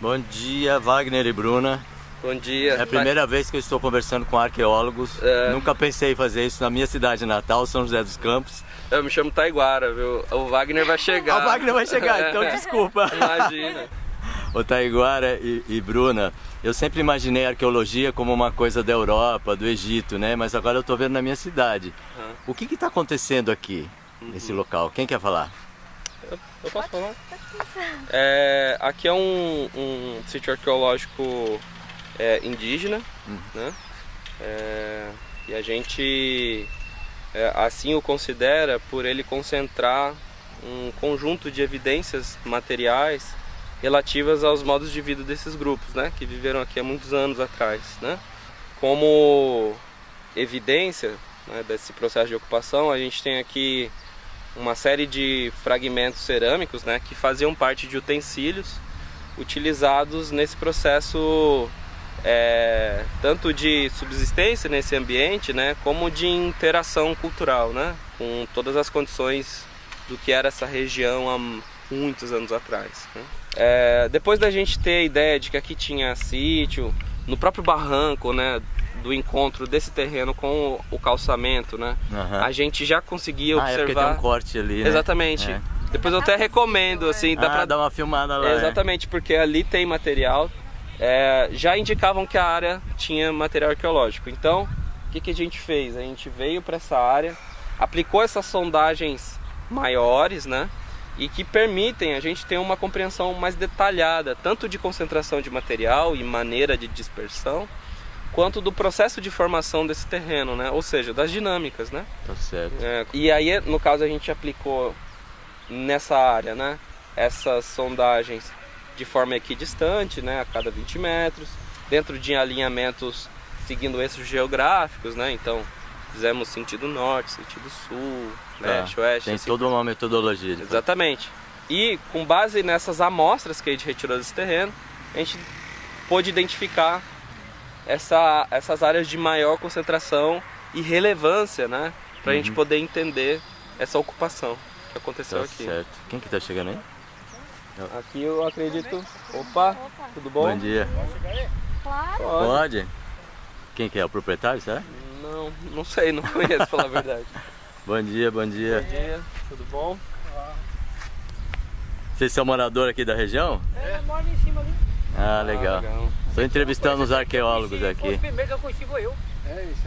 Bom dia, Wagner e Bruna. Bom dia. É a primeira vez que eu estou conversando com arqueólogos. Nunca pensei em fazer isso na minha cidade natal, São José dos Campos. Eu me chamo Taiguara, viu? O Wagner vai chegar. O Wagner vai chegar, então desculpa. Imagina. Ô Taiguara e Bruna, eu sempre imaginei a arqueologia como uma coisa da Europa, do Egito, né? Mas agora eu estou vendo na minha cidade. O que está acontecendo aqui, nesse local? Quem quer falar? Eu posso falar? Aqui é um sítio arqueológico indígena, né? E a gente assim o considera por ele concentrar um conjunto de evidências materiais relativas aos modos de vida desses grupos, né? Que viveram aqui há muitos anos atrás, né? Como evidência, né, desse processo de ocupação, a gente tem aqui uma série de fragmentos cerâmicos, né, que faziam parte de utensílios utilizados nesse processo tanto de subsistência nesse ambiente, né, como de interação cultural, né, com todas as condições do que era essa região há muitos anos atrás, né. Depois da gente ter a ideia de que aqui tinha sítio, no próprio barranco, né, do encontro desse terreno com o calçamento, né? A gente já conseguia observar. Porque tem um corte ali, né? Exatamente. Depois eu até recomendo, assim, dá pra dar uma filmada lá. Exatamente, porque ali tem material. Já indicavam que a área tinha material arqueológico. Então, o que a gente fez? A gente veio para essa área, aplicou essas sondagens maiores, né? E que permitem a gente ter uma compreensão mais detalhada, tanto de concentração de material e maneira de dispersão, quanto do processo de formação desse terreno, né? Ou seja, das dinâmicas, né? Tá certo. E aí, no caso, a gente aplicou nessa área, né, essas sondagens de forma equidistante, né, a cada 20 metros, dentro de alinhamentos seguindo eixos geográficos, né? Então, fizemos sentido norte, sentido sul, leste, oeste. Tem assim, toda uma metodologia. Exatamente. E com base nessas amostras que a gente retirou desse terreno, a gente pôde identificar essas áreas de maior concentração e relevância, né? Pra gente poder entender essa ocupação que aconteceu aqui. Certo. Quem que tá chegando aí? Aqui eu acredito... Opa, tudo bom? Bom dia. Claro. Pode? Quem que é? O proprietário, será? Não sei, não conheço, pra falar a verdade. Bom dia, bom dia. Bom dia, tudo bom? Vocês são moradores aqui da região? Eu moro em cima ali. Ah, legal. Estou entrevistando os arqueólogos aqui. Foi o primeiro que eu conheci, foi eu.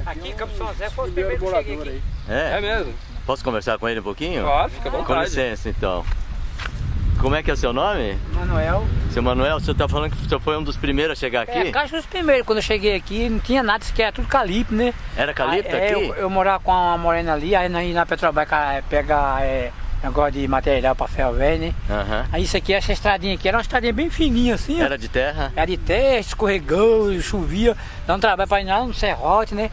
Aqui em Campo São José foi o primeiro que eu cheguei aqui. É mesmo? Posso conversar com ele um pouquinho? Claro, fica à vontade. Com licença, então. Como é que é o seu nome? Manuel. Seu Manuel, o senhor está falando que o senhor foi um dos primeiros a chegar aqui? Acho que os primeiros, quando eu cheguei aqui, não tinha nada, isso aqui era tudo calipso, né? Era calipso aqui? Eu morava com uma morena ali, aí na Petrobras pega negócio de material para ferro velho, né? Aí isso aqui, essa estradinha aqui, era uma estradinha bem fininha assim, ó. Era de terra? Era de terra, escorregou, chovia, dá um trabalho para ir lá no serrote, né?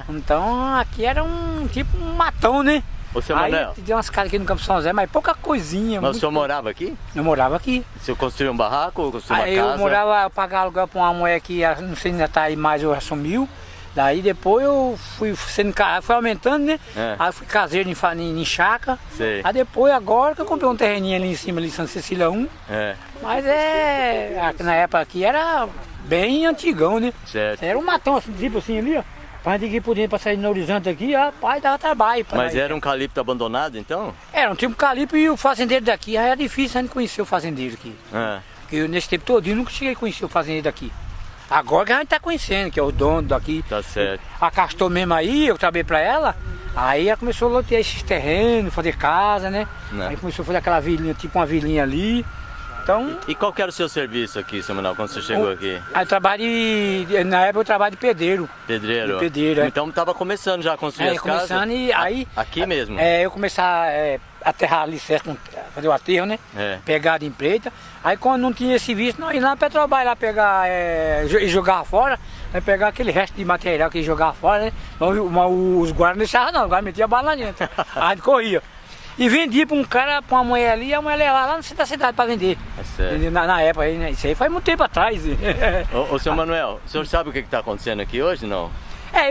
Então aqui era um tipo um matão, né? Ô, seu Manuel. Aí tem umas casas aqui no Campo São José, mas pouca coisinha. Mas o senhor morava aqui? Eu morava aqui. O senhor construiu um barraco ou construiu uma casa? Eu pagava aluguel para uma mulher que, não sei se ainda tá aí mais ou assumiu. Daí depois eu fui aumentando, né? Aí eu fui caseiro em chácara. Sei. Aí depois, agora que eu comprei um terreninho ali em cima, ali em Santa Cecília 1. Mas na época aqui era bem antigão, né? Certo. Era um matão assim, tipo assim ali, ó. Pra gente ir por dentro, pra sair no horizonte aqui, rapaz, dava trabalho. Mas era um calipso abandonado, então? Era um tipo calipso e o fazendeiro daqui, já era difícil a gente conhecer o fazendeiro aqui. Porque eu, nesse tempo todo, eu nunca cheguei a conhecer o fazendeiro daqui. Agora que a gente tá conhecendo, que é o dono daqui. Tá certo. A Castor mesmo aí, eu trabalhei pra ela, aí ela começou a lotear esses terrenos, fazer casa, né? Aí começou a fazer aquela vilinha, tipo uma vilinha ali. Então, e qual que era o seu serviço aqui, seu Manuel, quando você chegou aqui? Aí eu trabalho na época eu trabalho de pedreiro. Pedreiro? De pedreiro, Então estava começando já a construir as casas? Começando e aí... Aqui mesmo? Eu começar a aterrar alicerce, fazer o aterro, né? Pegar de empreita. Aí quando não tinha esse serviço, nós ia lá na Petrobras lá pegar e jogar fora. Aí pegar aquele resto de material que ia jogar fora, né? Mas os guardas não deixavam não, os guardas metiam a bala lá dentro. Aí a gente corria. E vendia para um cara, para uma mulher ali, e a mulher levava lá no centro da cidade para vender. Sério? Na época aí, né? Isso aí faz muito tempo atrás. Ô, seu Manuel, o senhor sabe o que está acontecendo aqui hoje, não?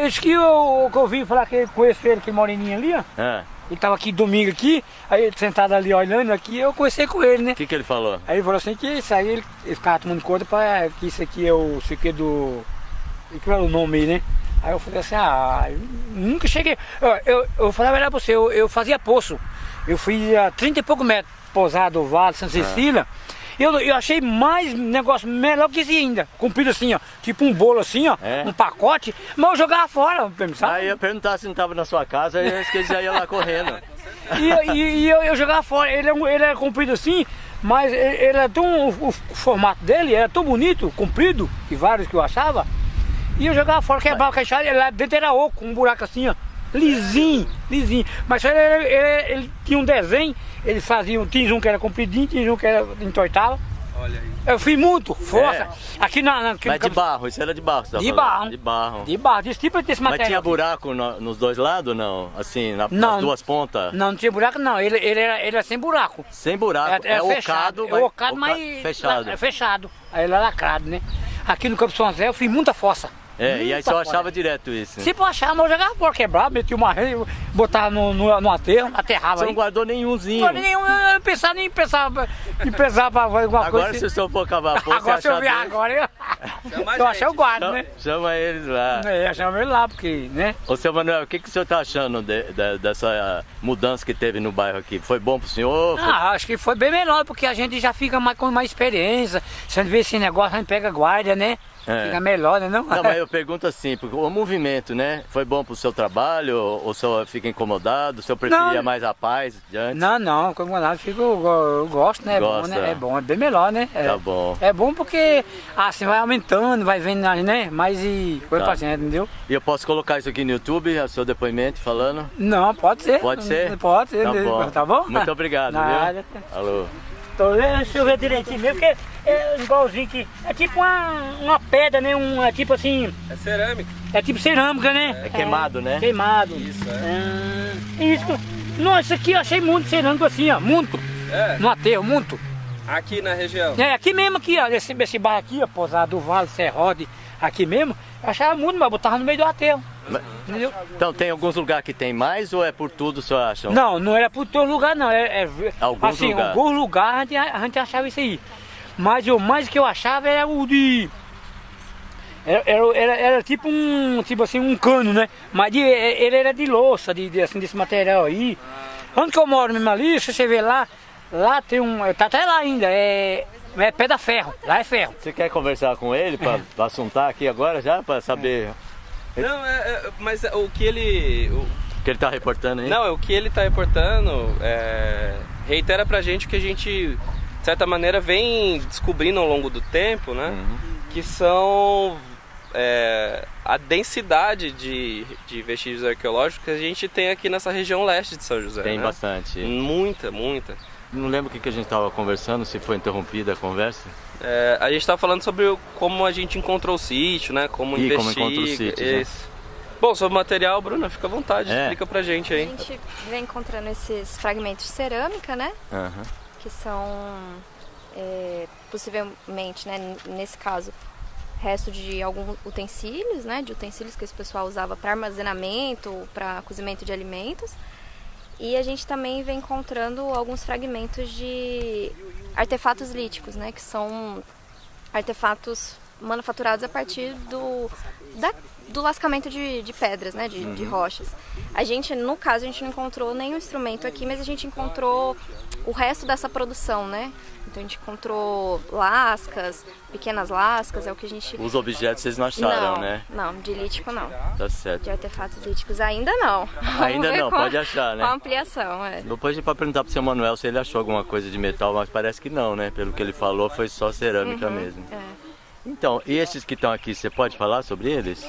Isso que eu ouvi falar que conheço ele, aquele moreninho ali, ó. Ele tava aqui domingo aqui, aí ele sentado ali olhando aqui, eu conversei com ele, né? O que ele falou? Aí ele falou assim que isso aí ele ficava tomando conta que isso aqui é o que do. Que era o nome aí, né? Aí eu falei assim, eu nunca cheguei. Eu falei a verdade pra você, eu fazia poço. Eu fui a 30 e poucos metros pousado do Vale, Santa Cecília. Eu achei mais negócio melhor que esse ainda. Comprido assim, ó. Tipo um bolo assim, ó. Um pacote. Mas eu jogava fora, sabe? Aí eu ia perguntar se não tava na sua casa, aí eu já ia lá correndo. E eu jogava fora. Ele é comprido assim, mas ele é tão. O formato dele era tão bonito, comprido, que vários que eu achava. E eu jogava fora, quebrava a caixada, ele lá dentro era oco, um buraco assim, ó. Lisinho. Mas só ele tinha um desenho, ele fazia, tinha um que era compridinho, tinha um que era entortava. Olha aí. Eu fui muito, força. Aqui Mas de barro, isso era de barro, você tá falando? De barro. De barro, desse tipo desse material. Mas tinha buraco nos dois lados, não? Assim, nas duas pontas? Não tinha buraco não, ele era sem buraco. Sem buraco, é fechado. ocado, mas fechado. É fechado, aí ele é lacrado, né? Aqui no Campo São José eu fiz muita força. E aí você achava direto isso? Se eu achava, mas eu jogava fora, quebrava, metia uma rede, botava no aterro, aterrava. Você não guardou nenhumzinho? Não, eu nem pensava pra fazer alguma coisa. Agora se o senhor for cavar poço, agora se eu vier agora, eu acho que eu guardo, né? Chama eles lá. Chama ele lá, porque, né? Ô, seu Manuel, o que o senhor tá achando dessa mudança que teve no bairro aqui? Foi bom pro senhor? Acho que foi bem melhor, porque a gente já fica com mais experiência. Se a gente vê esse negócio, a gente pega guarda, né? Fica melhor, né? Não, mas eu pergunto assim, porque o movimento, né? Foi bom pro seu trabalho? Ou o senhor fica incomodado? O senhor preferia mais a paz de antes? Não, incomodado, eu gosto, né? Gosta. É bom, né? É bom, é bem melhor, né? Tá bom. É bom porque assim vai aumentando, vai vendo, né? Mais e coisa pra gente, entendeu? E eu posso colocar isso aqui no YouTube, o seu depoimento falando? Não, pode ser. Pode ser? Pode ser, tá bom. Muito obrigado, Nada. Viu? Alô. Deixa eu ver direitinho mesmo, porque é igualzinho que. É tipo uma pedra, né? É tipo assim. É cerâmica. É tipo cerâmica, né? É queimado, né? Queimado. Isso, Isso. Nossa, isso aqui eu achei muito cerâmico assim, ó. Muito. No aterro, muito. Aqui na região? Aqui mesmo, aqui, ó. Esse bairro aqui, ó, Pousado do Vale, Serrode, aqui mesmo, eu achava muito, mas botava no meio do aterro. Entendeu? Então tem alguns lugares que tem mais ou é por tudo, o senhor acha? Não era por todo lugar, não. Alguns lugares a gente achava isso aí. Mas o mais que eu achava era o de. Era tipo um cano, né? Mas ele era de louça, assim, desse material aí. Onde que eu moro mesmo ali, se você ver lá tem tá até lá ainda, é pedra ferro, lá é ferro. Você quer conversar com ele para assuntar aqui agora já, para saber? Não, mas o que ele... O que ele tá reportando aí? Não, o que ele tá reportando reitera pra gente o que a gente, de certa maneira, vem descobrindo ao longo do tempo, né? Que são a densidade de vestígios arqueológicos que a gente tem aqui nessa região leste de São José. Tem, né? Bastante. Muita. Não lembro o que a gente estava conversando, se foi interrompida a conversa. A gente estava falando sobre como a gente encontrou o sítio, né? Como investiga. Como encontrou o sítio. Isso. Bom, sobre o material, Bruna, fica à vontade, explica pra gente aí. A gente vem encontrando esses fragmentos de cerâmica, né? Que são possivelmente, né, nesse caso, resto de alguns utensílios, né? De utensílios que esse pessoal usava para armazenamento, para cozimento de alimentos. E a gente também vem encontrando alguns fragmentos de artefatos líticos, né? Que são artefatos manufaturados a partir do lascamento de pedras, né? De rochas. No caso, a gente não encontrou nenhum instrumento aqui, mas a gente encontrou o resto dessa produção, né? Então a gente encontrou lascas, pequenas lascas, é o que a gente... Os objetos vocês não acharam, né? Não, de lítico não. Tá certo. De artefatos líticos ainda não. Ainda não, pode achar, né? Com ampliação, Depois a gente pode perguntar pro seu Manuel se ele achou alguma coisa de metal, mas parece que não, né? Pelo que ele falou, foi só cerâmica mesmo. Então, e esses que estão aqui, você pode falar sobre eles?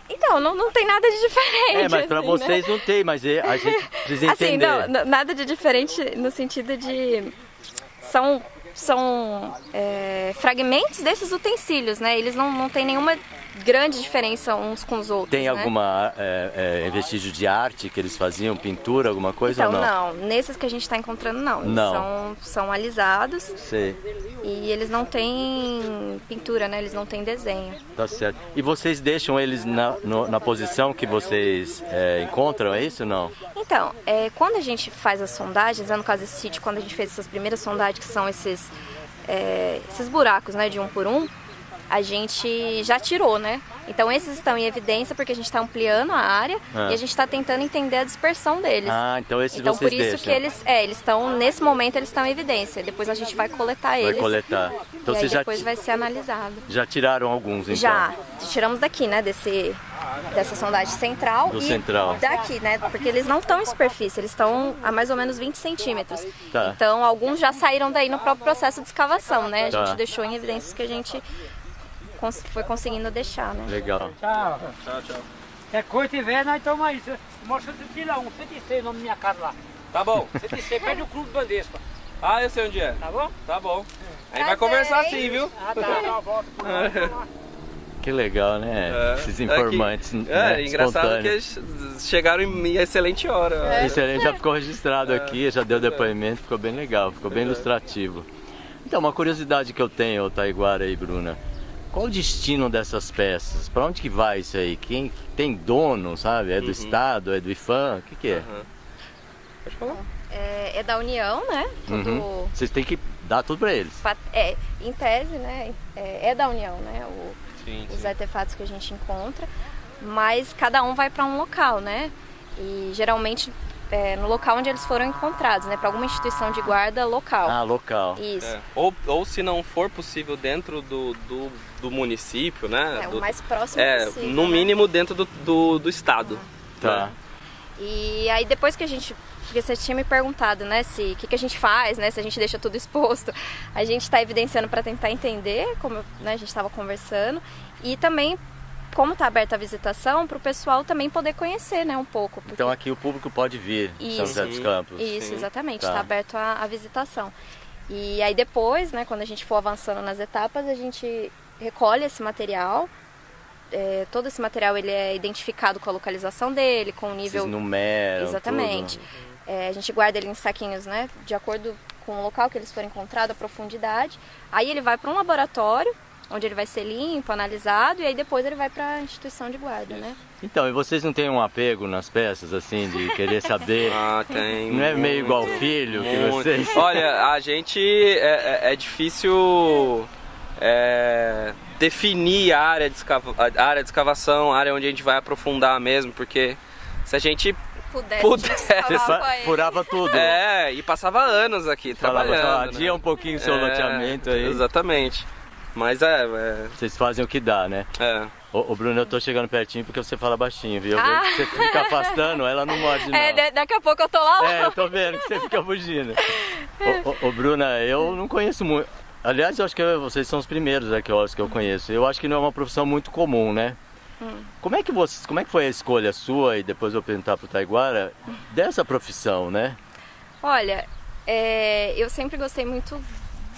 Então, não tem nada de diferente. Mas pra vocês não tem, mas a gente precisa entender. Assim, não, nada de diferente no sentido de... São fragmentos desses utensílios, né? Eles não têm nenhuma grande diferença uns com os outros. Tem né? alguma vestígio de arte que eles faziam, pintura, alguma coisa Então, ou não? não. Nesses que a gente está encontrando, não. Eles Não. são alisados. Sei, E eles não têm pintura, né? Eles não têm desenho. tá certo. E vocês deixam eles na posição que vocês encontram, é isso ou não? Então, quando a gente faz as sondagens, no caso desse sítio, quando a gente fez essas primeiras sondagens, que são esses buracos, né, de 1 por 1, a gente já tirou, né? Então esses estão em evidência porque a gente está ampliando a área e a gente está tentando entender a dispersão deles. Ah, então esses então, vocês por isso deixam. que eles estão, nesse momento, eles estão em evidência. Depois a gente vai coletar eles. Vai coletar. Então e aí vocês depois vai ser analisado. já tiraram alguns, então? Já, tiramos daqui, né, dessa sondagem central Do e central. daqui, né, porque eles não estão em superfície, eles estão a mais ou menos 20 centímetros. Tá. Então, alguns já saíram daí no próprio processo de escavação, né, a Tá. gente deixou em evidências que a gente foi conseguindo deixar, né. Legal. Tchau. Tchau. É coisa tiver, nós estamos aí. Mostra o tira 106, o nome da minha casa lá. Tá bom. 106, perto do Clube do Bandespa. Ah, eu sei onde é. Tá bom? Tá bom. A gente Prazer, vai conversar hein? sim, viu? Ah, tá. Volta. Que legal, né? Esses informantes, É engraçado que espontâneos. eles chegaram em excelente hora. Excelente, já ficou registrado aqui, já deu depoimento, ficou bem legal, ficou bem ilustrativo. Então, uma curiosidade que eu tenho, Taiguara e Bruna, qual o destino dessas peças? Para onde que vai isso aí? Quem tem dono, sabe? É do Estado, é do IFAM? O que é? Pode falar. É da União, né, Vocês têm que dar tudo para eles. em tese, né, é da União, né, Sim, os artefatos que a gente encontra, mas cada um vai para um local, né, e geralmente no local onde eles foram encontrados, né, para alguma instituição de guarda local. Ah, local. Isso. Ou se não for possível dentro do município, né? O mais próximo possível. No né? mínimo dentro do estado. Tá. E aí depois que a gente... Porque você tinha me perguntado, né, o que a gente faz, né, se a gente deixa tudo exposto. A gente está evidenciando para tentar entender, como né, a gente estava conversando. E também, como está aberta a visitação, para o pessoal também poder conhecer, né, um pouco. Porque... Então aqui o público pode vir, São José dos Campos. Isso, Sim. exatamente, Tá. está aberto a visitação. E aí depois, né, quando a gente for avançando nas etapas, a gente recolhe esse material. Todo esse material ele é identificado com a localização dele, com o nível... Vocês numeram Exatamente. tudo. A gente guarda ele em saquinhos, né, de acordo com o local que eles foram encontrados, a profundidade. Aí ele vai para um laboratório, onde ele vai ser limpo, analisado, e aí depois ele vai para a instituição de guarda, né? Então, e vocês não têm um apego nas peças, assim, de querer saber? Ah, tem. Não é meio igual filho que muito. vocês... Olha, a gente é difícil definir a área de escavação, a área onde a gente vai aprofundar mesmo, porque se a gente Você furava tudo. e passava anos aqui Falava, trabalhando. adia um pouquinho o seu loteamento aí. Exatamente. Mas Vocês fazem o que dá, né? Ô Bruno, eu tô chegando pertinho porque você fala baixinho, viu? Você fica afastando, ela não morde não. Daqui a pouco eu tô lá. Eu tô vendo que você fica fugindo. Ô Bruna, eu não conheço muito. Aliás, eu acho que vocês são os primeiros arqueólogos que eu conheço. Eu acho que não é uma profissão muito comum, né? Como é que foi a escolha sua, e depois eu vou perguntar pro Taiguara, dessa profissão, né? Olha, eu sempre gostei muito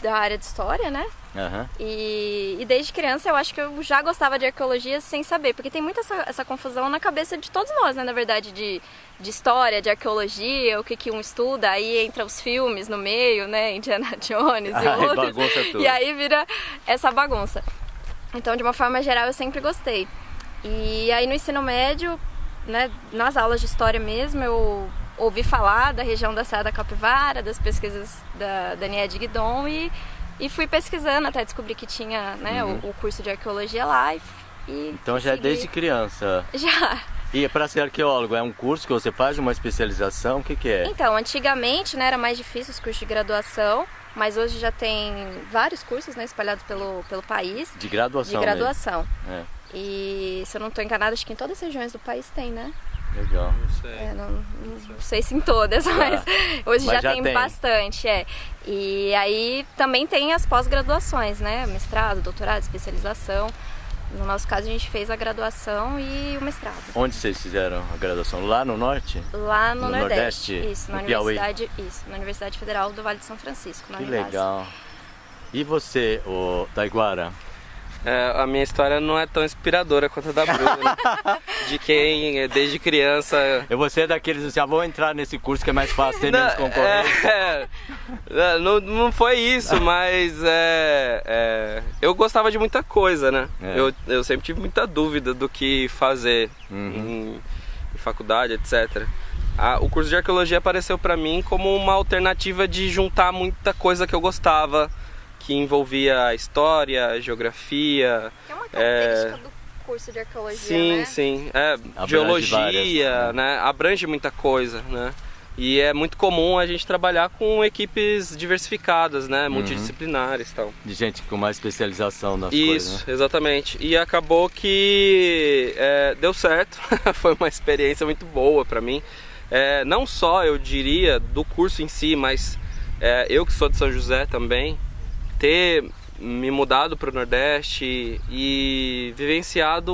da área de história, né? Uhum. E desde criança eu acho que eu já gostava de arqueologia sem saber, porque tem muita essa confusão na cabeça de todos nós, né? Na verdade, de história, de arqueologia, o que um estuda, aí entra os filmes no meio, né? Indiana Jones e outros. Bagunça tudo. E aí vira essa bagunça. Então, de uma forma geral, eu sempre gostei. E aí no ensino médio, né, nas aulas de história mesmo, eu ouvi falar da região da Serra da Capivara, das pesquisas da Nied Guidon e fui pesquisando até descobrir que tinha, né, o curso de arqueologia lá. Então já é desde criança? Já. E para ser arqueólogo, é um curso que você faz, uma especialização? O que é? Então, antigamente, né, era mais difícil os cursos de graduação, mas hoje já tem vários cursos, né, espalhados pelo país. De graduação? De graduação. Mesmo. E se eu não estou enganada, acho que em todas as regiões do país tem, né? Legal. Não sei se em todas, mas hoje já tem bastante. E aí também tem as pós-graduações, né? Mestrado, doutorado, especialização. No nosso caso, a gente fez a graduação e o mestrado. Onde vocês fizeram a graduação? Lá no norte? Lá no Nordeste. Isso, na Universidade. Na Universidade Federal do Vale de São Francisco. Que legal. E você, Taiguara? A minha história não é tão inspiradora quanto a da Bruna, né? De quem, desde criança... Você é daqueles, já vou entrar nesse curso que é mais fácil, ter menos concorrência. Não foi isso, mas eu gostava de muita coisa, né? Eu sempre tive muita dúvida do que fazer em faculdade, etc. O curso de arqueologia apareceu para mim como uma alternativa de juntar muita coisa que eu gostava, que envolvia a história, a geografia. É uma característica do curso de arqueologia, sim, né? Sim, geologia, várias, né? Abrange muita coisa, né? E é muito comum a gente trabalhar com equipes diversificadas, né? Multidisciplinares e tal. De gente com mais especialização nas coisas, né? Isso, exatamente. E acabou que deu certo, foi uma experiência muito boa para mim. Não só, eu diria, do curso em si, mas eu que sou de São José também, ter me mudado para o Nordeste e vivenciado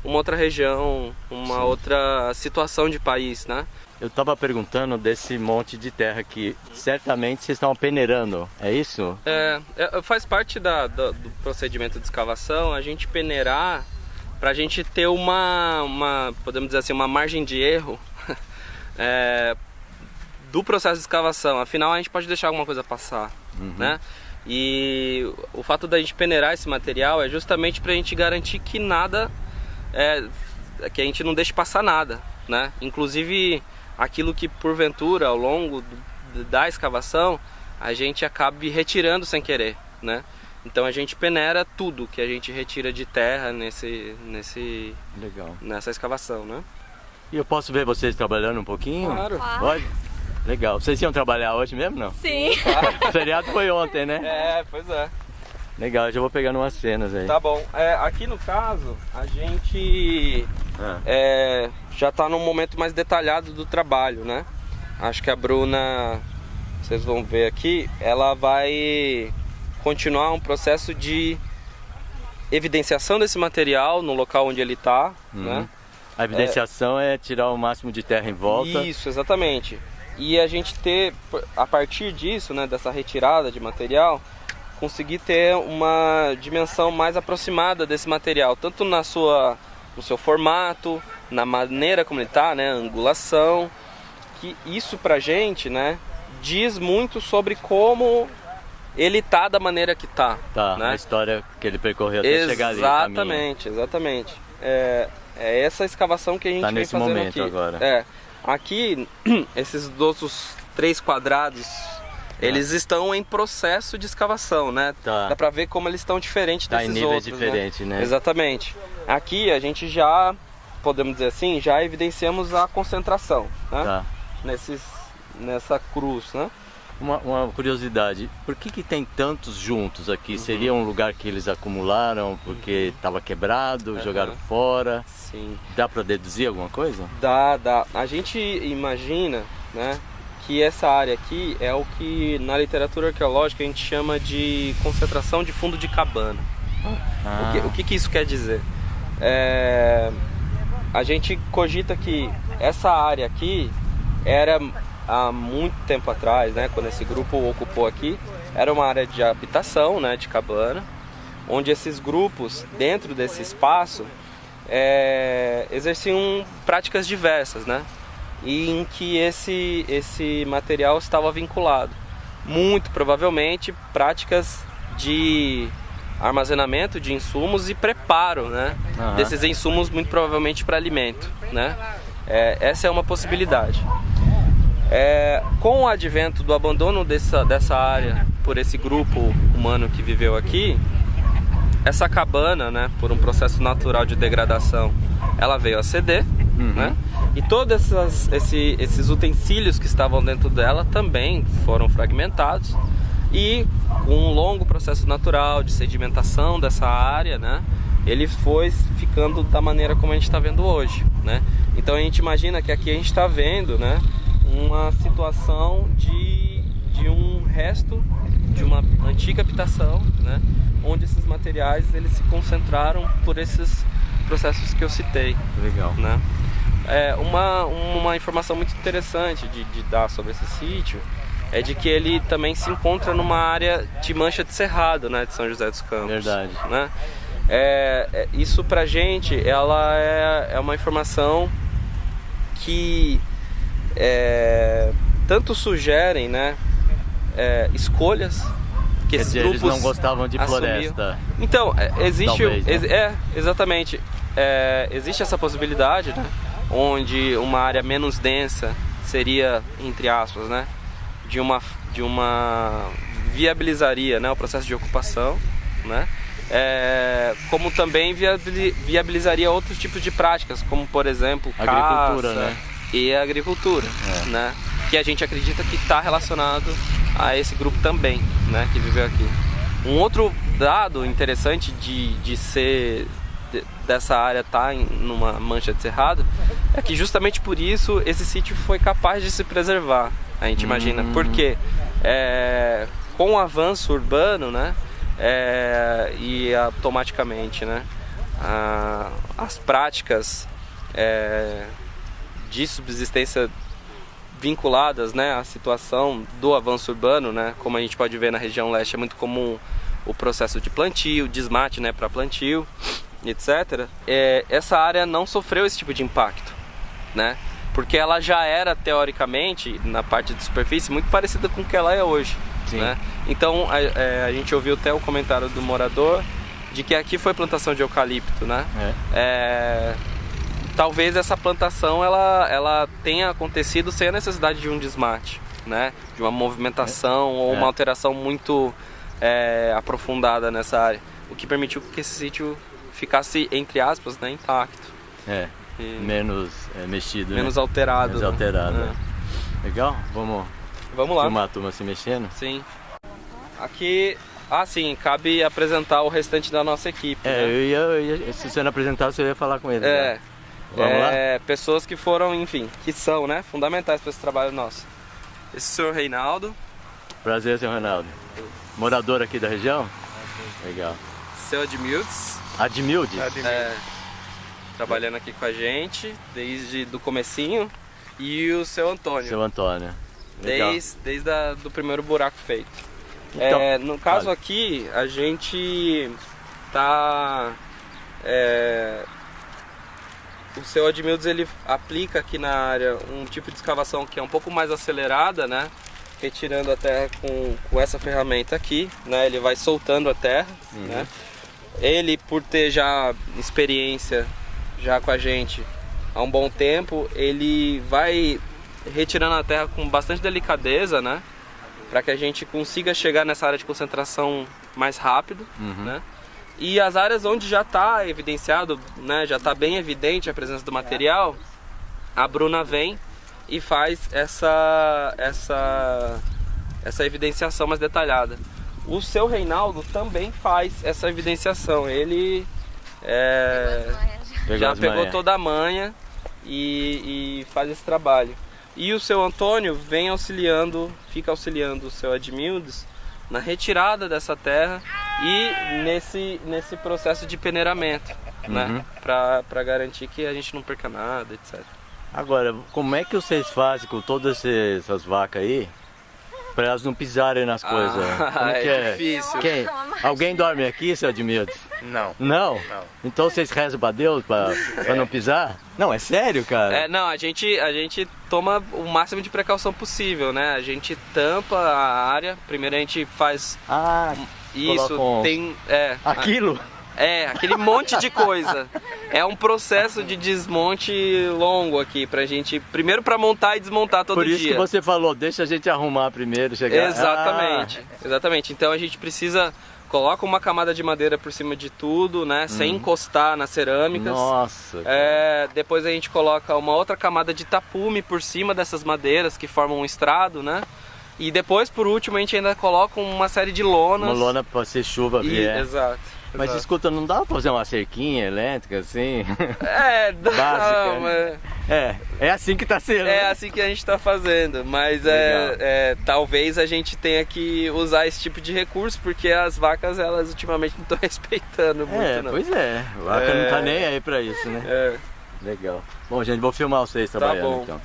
uma outra região, uma outra situação de país, né? Eu estava perguntando desse monte de terra que certamente vocês estão peneirando, é isso? Faz parte do procedimento de escavação a gente peneirar para a gente ter uma, podemos dizer assim, uma margem de erro do processo de escavação. Afinal, a gente pode deixar alguma coisa passar, né? E o fato da gente peneirar esse material é justamente para a gente garantir que nada, que a gente não deixe passar nada, né? Inclusive aquilo que porventura ao longo da escavação a gente acabe retirando sem querer, né? Então a gente peneira tudo que a gente retira de terra nessa escavação, né? E eu posso ver vocês trabalhando um pouquinho? Claro. Pode? Legal. Vocês iam trabalhar hoje mesmo, não? Sim. O feriado foi ontem, né? Pois é. Legal, eu já vou pegando umas cenas aí. Tá bom. Aqui no caso, a gente já está num momento mais detalhado do trabalho, né? Acho que a Bruna, vocês vão ver aqui, ela vai continuar um processo de evidenciação desse material no local onde ele está, né? A evidenciação é tirar o máximo de terra em volta. Isso, exatamente. E a gente ter, a partir disso, né, dessa retirada de material, conseguir ter uma dimensão mais aproximada desse material, tanto no seu formato, na maneira como ele está, né, a angulação, que isso pra gente, né, diz muito sobre como ele tá da maneira que tá. Né? A história que ele percorreu até chegar ali. Exatamente. É essa escavação que a gente vem fazendo momento aqui. Agora. Aqui, esses outros 3 quadrados, eles estão em processo de escavação, né? Dá pra ver como eles estão diferentes desses em nível outros, diferente, né? Exatamente. Aqui a gente já, podemos dizer assim, já evidenciamos a concentração, né? Nessa cruz, né? Uma curiosidade, por que tem tantos juntos aqui? Seria um lugar que eles acumularam porque estava quebrado, jogaram fora? Sim. Dá para deduzir alguma coisa? Dá. A gente imagina, né, que essa área aqui é o que na literatura arqueológica a gente chama de concentração de fundo de cabana. O que isso quer dizer? A gente cogita que essa área aqui era, há muito tempo atrás, né, quando esse grupo ocupou aqui, era uma área de habitação, né, de cabana, onde esses grupos, dentro desse espaço, exerciam práticas diversas, né, e em que esse material estava vinculado. Muito provavelmente práticas de armazenamento de insumos e preparo, né, desses insumos, muito provavelmente para alimento, né. Essa é uma possibilidade. Com o advento do abandono dessa área por esse grupo humano que viveu aqui, essa cabana, né, por um processo natural de degradação, ela veio a ceder, né, e todos esses utensílios que estavam dentro dela também foram fragmentados, e com um longo processo natural de sedimentação dessa área, né, ele foi ficando da maneira como a gente está vendo hoje, né. Então a gente imagina que aqui a gente está vendo, né, uma situação de um resto de uma antiga habitação, né, onde esses materiais eles se concentraram por esses processos que eu citei. Legal. Né. Uma informação muito interessante de dar sobre esse sítio é de que ele também se encontra numa área de mancha de cerrado, né, de São José dos Campos. Verdade. Né? Isso pra gente, ela é uma informação que tanto sugerem, né, escolhas que esses grupos eles não gostavam de floresta. Então, existe... Talvez, né? Exatamente. Existe essa possibilidade, né, onde uma área menos densa seria, entre aspas, né, de uma viabilizaria, né, o processo de ocupação, né, como também viabilizaria outros tipos de práticas, como por exemplo agricultura, caça, né? E a agricultura, né, que a gente acredita que está relacionado a esse grupo também, né, que viveu aqui. Um outro dado interessante de ser dessa área estar numa mancha de cerrado é que justamente por isso esse sítio foi capaz de se preservar, a gente imagina, porque com o avanço urbano, né, e automaticamente, né, as práticas de subsistência vinculadas, né, à situação do avanço urbano, né, como a gente pode ver na região leste, é muito comum o processo de plantio, desmate, né, para plantio, etc. Essa área não sofreu esse tipo de impacto, né, porque ela já era teoricamente, na parte de superfície, muito parecida com o que ela é hoje. Né? Então a gente ouviu até o comentário do morador de que aqui foi plantação de eucalipto, né? Talvez essa plantação ela tenha acontecido sem a necessidade de um desmate, né? De uma movimentação ou uma alteração muito aprofundada nessa área, o que permitiu que esse sítio ficasse, entre aspas, né, intacto. Menos mexido, menos né? alterado. Menos alterado. Né? Legal? Vamos lá. Filmar a turma se mexendo? Sim. Aqui, sim, cabe apresentar o restante da nossa equipe. Né? Eu ia, se você não apresentasse, eu ia falar com eles. Né? Vamos lá? Pessoas que foram, enfim, que são, né, fundamentais para esse trabalho nosso. Esse senhor Reinaldo. Prazer, senhor Reinaldo. Morador aqui da região? Legal. Seu Admildes. Admildes? Trabalhando aqui com a gente desde do comecinho. E o seu Antônio. Seu Antônio. Desde do primeiro buraco feito. Então, no caso aqui, a gente tá... o seu Admildes, ele aplica aqui na área um tipo de escavação que é um pouco mais acelerada, né? Retirando a terra com essa ferramenta aqui, né? Ele vai soltando a terra, né? Ele, por ter já experiência já com a gente há um bom tempo, ele vai retirando a terra com bastante delicadeza, né? Para que a gente consiga chegar nessa área de concentração mais rápido, né? E as áreas onde já está evidenciado, né, já está bem evidente a presença do material, a Bruna vem e faz essa evidenciação mais detalhada. O seu Reinaldo também faz essa evidenciação. Ele já pegou toda a manha e faz esse trabalho. E o seu Antônio vem fica auxiliando o seu Admildes na retirada dessa terra e nesse processo de peneiramento, né? Para garantir que a gente não perca nada, etc. Agora, como é que vocês fazem com todas essas vacas aí, para elas não pisarem nas coisas? Como que é difícil. Alguém dorme aqui, seu Admildes? Não. Não? Então vocês rezam para Deus para não pisar? Não, é sério, cara? Não, a gente toma o máximo de precaução possível, né? A gente tampa a área, primeiro a gente faz isso, tem... Aquilo? Aquele monte de coisa. É um processo de desmonte longo aqui pra gente, primeiro pra montar e desmontar todo dia. Por isso que você falou, deixa a gente arrumar primeiro, chegar... Exatamente. Então a gente coloca uma camada de madeira por cima de tudo, né, sem encostar nas cerâmicas. Nossa! Depois a gente coloca uma outra camada de tapume por cima dessas madeiras que formam um estrado, né? E depois, por último, a gente ainda coloca uma série de lonas. Uma lona para ser chuva vier. Exato. Mas escuta, não dá pra fazer uma cerquinha elétrica assim? Dá. Básica. Mas... É assim que tá sendo. É assim que a gente tá fazendo, mas talvez a gente tenha que usar esse tipo de recurso, porque as vacas, elas ultimamente não estão respeitando muito, não. Pois é, a vaca não tá nem aí pra isso, né? Legal. Bom, gente, vou filmar vocês trabalhando então.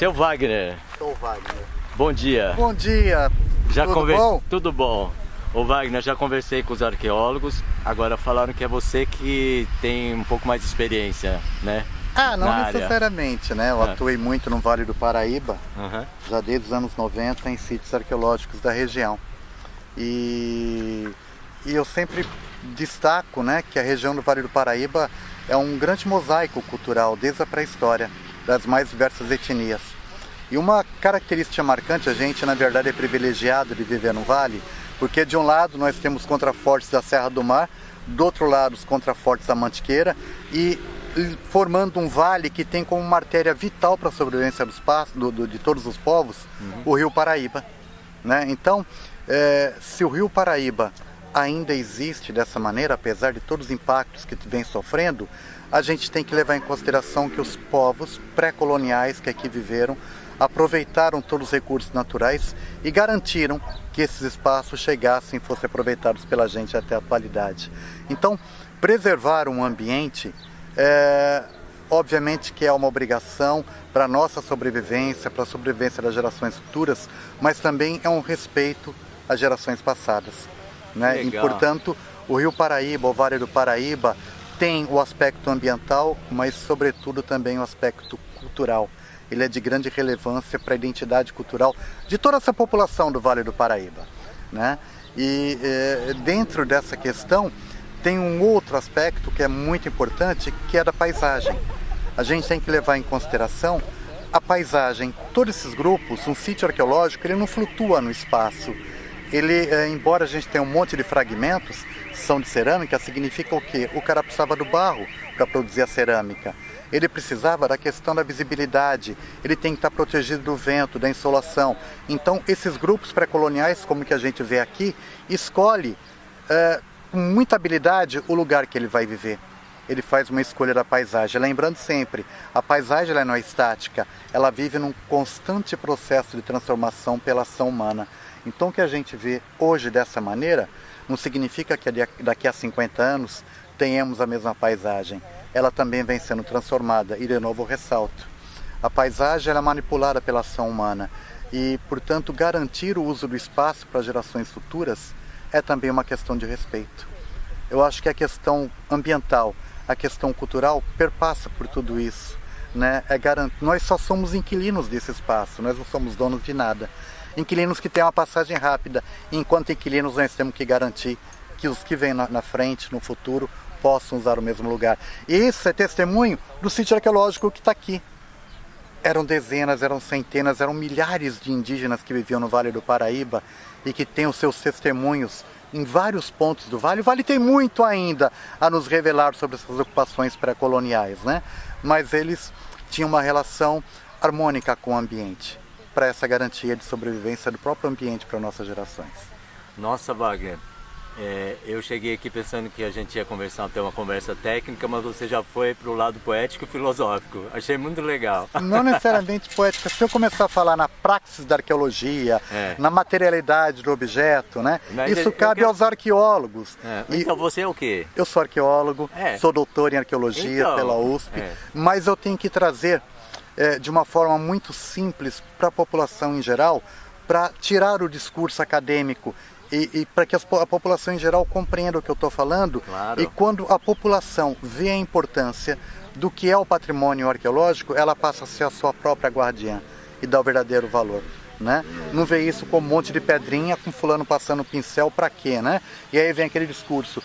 Seu Wagner. Sou o Wagner. Bom dia. Bom dia. Tudo bom? Tudo bom. Ô Wagner, já conversei com os arqueólogos, agora falaram que é você que tem um pouco mais de experiência, né? Não necessariamente, né? Eu atuei muito no Vale do Paraíba, já desde os anos 90 em sítios arqueológicos da região. E eu sempre destaco, né, que a região do Vale do Paraíba é um grande mosaico cultural, desde a pré-história, das mais diversas etnias. E uma característica marcante, a gente na verdade é privilegiado de viver no Vale, porque de um lado nós temos contrafortes da Serra do Mar, do outro lado os contrafortes da Mantiqueira, e formando um vale que tem como uma artéria vital para a sobrevivência de todos os povos, o Rio Paraíba, né? Então, se o Rio Paraíba ainda existe dessa maneira, apesar de todos os impactos que vem sofrendo, a gente tem que levar em consideração que os povos pré-coloniais que aqui viveram aproveitaram todos os recursos naturais e garantiram que esses espaços chegassem e fossem aproveitados pela gente até a atualidade. Então, preservar um ambiente, obviamente que é uma obrigação para a nossa sobrevivência, para a sobrevivência das gerações futuras, mas também é um respeito às gerações passadas, né? E, portanto, o Rio Paraíba, o Vale do Paraíba, tem o aspecto ambiental, mas sobretudo também o aspecto cultural. Ele é de grande relevância para a identidade cultural de toda essa população do Vale do Paraíba, né? E dentro dessa questão tem um outro aspecto que é muito importante, que é da paisagem. A gente tem que levar em consideração a paisagem. Todos esses grupos, um sítio arqueológico, ele não flutua no espaço. Ele, embora a gente tenha um monte de fragmentos, são de cerâmica, significa o quê? O cara precisava do barro para produzir a cerâmica. Ele precisava da questão da visibilidade, ele tem que estar protegido do vento, da insolação. Então, esses grupos pré-coloniais, como que a gente vê aqui, escolhe com muita habilidade o lugar que ele vai viver. Ele faz uma escolha da paisagem. Lembrando sempre, a paisagem ela não é estática, ela vive num constante processo de transformação pela ação humana. Então, o que a gente vê hoje dessa maneira, não significa que daqui a 50 anos tenhamos a mesma paisagem. Ela também vem sendo transformada, e de novo eu ressalto. A paisagem ela é manipulada pela ação humana e, portanto, garantir o uso do espaço para gerações futuras é também uma questão de respeito. Eu acho que a questão ambiental, a questão cultural perpassa por tudo isso, né? Nós só somos inquilinos desse espaço, nós não somos donos de nada. Inquilinos que têm uma passagem rápida, enquanto inquilinos nós temos que garantir que os que vêm na frente, no futuro, possam usar o mesmo lugar. E isso é testemunho do sítio arqueológico que está aqui. Eram dezenas, eram centenas, eram milhares de indígenas que viviam no Vale do Paraíba e que têm os seus testemunhos em vários pontos do vale. O vale tem muito ainda a nos revelar sobre essas ocupações pré-coloniais, né? Mas eles tinham uma relação harmônica com o ambiente, para essa garantia de sobrevivência do próprio ambiente para nossas gerações. Nossa, Wagner, eu cheguei aqui pensando que a gente ia ter uma conversa técnica, mas você já foi para o lado poético e filosófico. Achei muito legal. Não necessariamente poética. Se eu começar a falar na praxis da arqueologia, na materialidade do objeto, né? Mas isso cabe aos arqueólogos. Então você é o quê? Eu sou arqueólogo, sou doutor em arqueologia pela USP, mas eu tenho que trazer de uma forma muito simples para a população em geral, para tirar o discurso acadêmico e para que a população em geral compreenda o que eu estou falando. Claro. E quando a população vê a importância do que é o patrimônio arqueológico, ela passa a ser a sua própria guardiã e dá o verdadeiro valor, né? Não vê isso como um monte de pedrinha com fulano passando pincel para quê, né? E aí vem aquele discurso: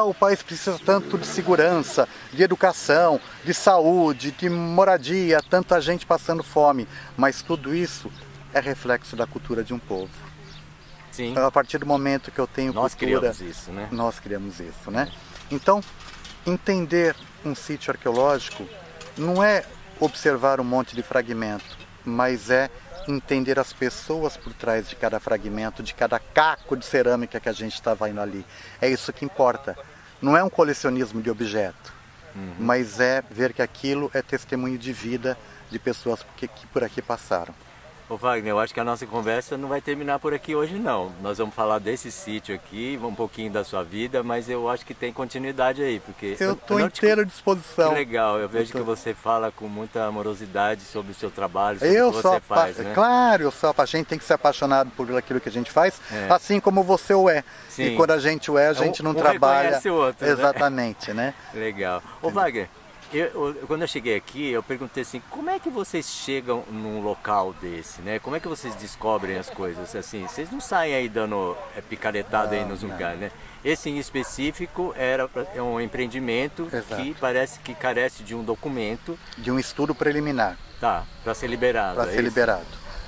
o país precisa tanto de segurança, de educação, de saúde, de moradia, tanta gente passando fome, mas tudo isso é reflexo da cultura de um povo. Sim. A partir do momento que eu tenho nós cultura... criamos isso, né? Nós criamos isso, né? Então, entender um sítio arqueológico não é observar um monte de fragmento, mas é entender as pessoas por trás de cada fragmento, de cada caco de cerâmica que a gente está vendo ali. É isso que importa. Não é um colecionismo de objeto, mas é ver que aquilo é testemunho de vida de pessoas que por aqui passaram. Ô Wagner, eu acho que a nossa conversa não vai terminar por aqui hoje não. Nós vamos falar desse sítio aqui, um pouquinho da sua vida, mas eu acho que tem continuidade aí, porque... Eu estou inteiro à disposição. Que legal, eu vejo que você fala com muita amorosidade sobre o seu trabalho, sobre o que você faz, né? Claro, a gente tem que ser apaixonado por aquilo que a gente faz, assim como você o é. Sim. E quando a gente o é, a gente não trabalha... reconhece o outro, exatamente, né? Legal. Ô Wagner, quando eu cheguei aqui, eu perguntei assim, como é que vocês chegam num local desse, né? Como é que vocês descobrem as coisas? Assim, vocês não saem aí dando picaretada aí nos lugares, né? Esse em específico é um empreendimento que parece que carece de um documento. De um estudo preliminar. Tá, para ser liberado. Para ser liberado.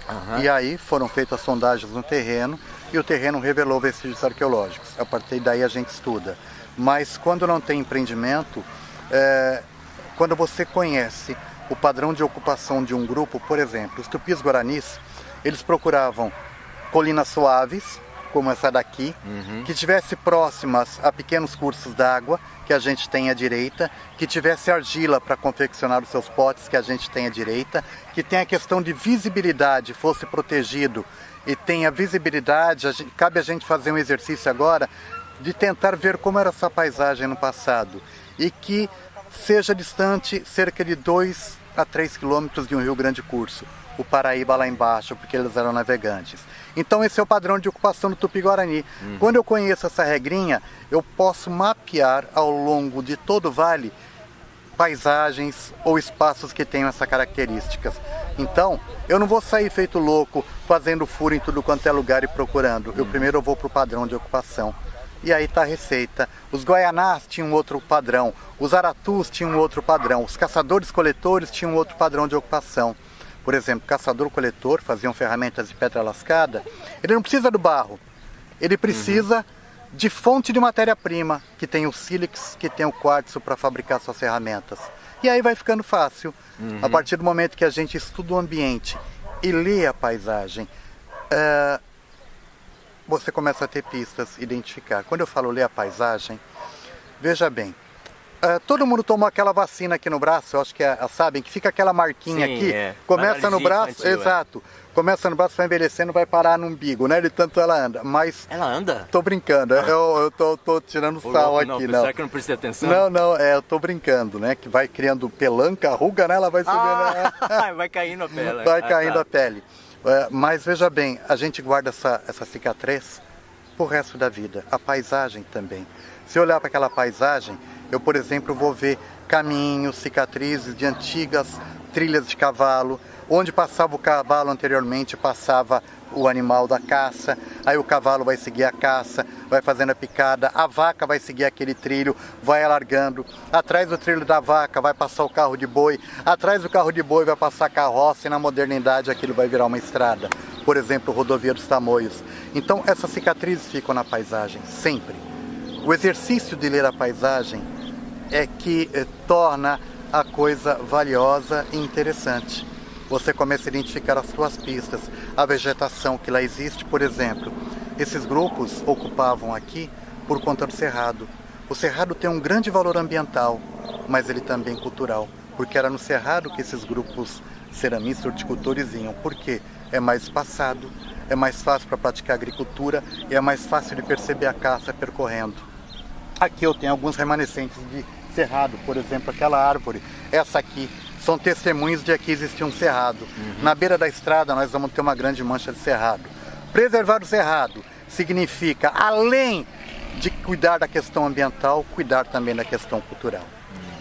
Uhum. E aí foram feitas sondagens no terreno e o terreno revelou vestígios arqueológicos. A partir daí a gente estuda. Mas quando não tem empreendimento... Quando você conhece o padrão de ocupação de um grupo, por exemplo, os tupis-guaranis, eles procuravam colinas suaves, como essa daqui, que tivesse próximas a pequenos cursos d'água, que a gente tem à direita, que tivesse argila para confeccionar os seus potes, que a gente tem à direita, que tenha a questão de visibilidade, fosse protegido e tenha visibilidade. Cabe a gente fazer um exercício agora de tentar ver como era essa paisagem no passado e que seja distante cerca de 2 a 3 quilômetros de um rio grande curso, o Paraíba lá embaixo, porque eles eram navegantes. Então esse é o padrão de ocupação do Tupi-Guarani. Quando eu conheço essa regrinha, eu posso mapear ao longo de todo o vale paisagens ou espaços que tenham essas características. Então, eu não vou sair feito louco, fazendo furo em tudo quanto é lugar e procurando. Eu primeiro vou para o padrão de ocupação. E aí está a receita. Os Guaianás tinham outro padrão, os Aratus tinham outro padrão, os caçadores-coletores tinham outro padrão de ocupação. Por exemplo, caçador-coletor, faziam ferramentas de pedra lascada, ele não precisa do barro, ele precisa de fonte de matéria-prima, que tem o sílex, que tem o quartzo para fabricar suas ferramentas. E aí vai ficando fácil. A partir do momento que a gente estuda o ambiente e lê a paisagem, você começa a ter pistas, identificar. Quando eu falo ler a paisagem, veja bem, todo mundo tomou aquela vacina aqui no braço, eu acho que sabem, que fica aquela marquinha aqui, começa no braço, infantil, exato, começa no braço, vai envelhecendo, vai parar no umbigo, né? De tanto ela anda, mas... Ela anda? Tô brincando, eu tô tirando sal aqui, não. Será que não precisa atenção? Não, eu tô brincando, né? Que vai criando pelanca, ruga, né? Ela vai subindo... vai caindo a pele. Vai caindo a pele. Mas veja bem, a gente guarda essa cicatriz pro resto da vida, a paisagem também. Se eu olhar para aquela paisagem, eu, por exemplo, vou ver caminhos, cicatrizes de antigas trilhas de cavalo, onde passava o cavalo anteriormente, passava o animal da caça, aí o cavalo vai seguir a caça, vai fazendo a picada, a vaca vai seguir aquele trilho, vai alargando, atrás do trilho da vaca vai passar o carro de boi, atrás do carro de boi vai passar a carroça e na modernidade aquilo vai virar uma estrada, por exemplo, rodovia dos Tamoios. Então essas cicatrizes ficam na paisagem, sempre. O exercício de ler a paisagem é que torna a coisa valiosa e interessante. Você começa a identificar as suas pistas, a vegetação que lá existe, por exemplo. Esses grupos ocupavam aqui por conta do cerrado. O cerrado tem um grande valor ambiental, mas ele também cultural, porque era no cerrado que esses grupos ceramistas, horticultores iam. Por quê? É mais espaçado, é mais fácil para praticar agricultura e é mais fácil de perceber a caça percorrendo. Aqui eu tenho alguns remanescentes de cerrado, por exemplo, aquela árvore, essa aqui, são testemunhos de que existia um cerrado. Na beira da estrada nós vamos ter uma grande mancha de cerrado. Preservar o cerrado significa, além de cuidar da questão ambiental, cuidar também da questão cultural.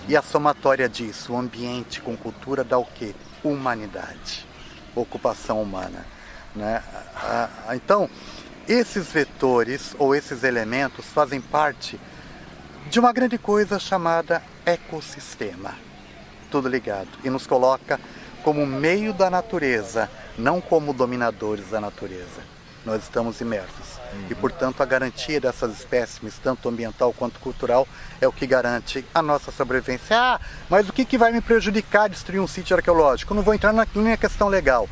E a somatória disso, o ambiente com cultura, dá o quê? Humanidade, ocupação humana, né? Então, esses vetores ou esses elementos fazem parte de uma grande coisa chamada ecossistema. Tudo ligado, e nos coloca como meio da natureza, não como dominadores da natureza. Nós estamos imersos. E, portanto, a garantia dessas espécimes, tanto ambiental quanto cultural, é o que garante a nossa sobrevivência. Mas o que vai me prejudicar destruir um sítio arqueológico? Eu não vou entrar na minha questão legal,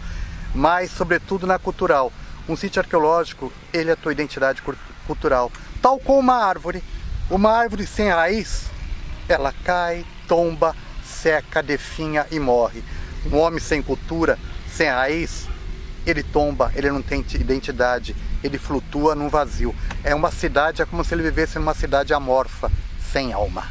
mas, sobretudo, na cultural. Um sítio arqueológico, ele é a tua identidade cultural. Tal como uma árvore sem raiz, ela cai, tomba, seca, definha e morre. Um homem sem cultura, sem raiz, ele tomba, ele não tem identidade, ele flutua num vazio. É uma cidade, é como se ele vivesse numa cidade amorfa, sem alma.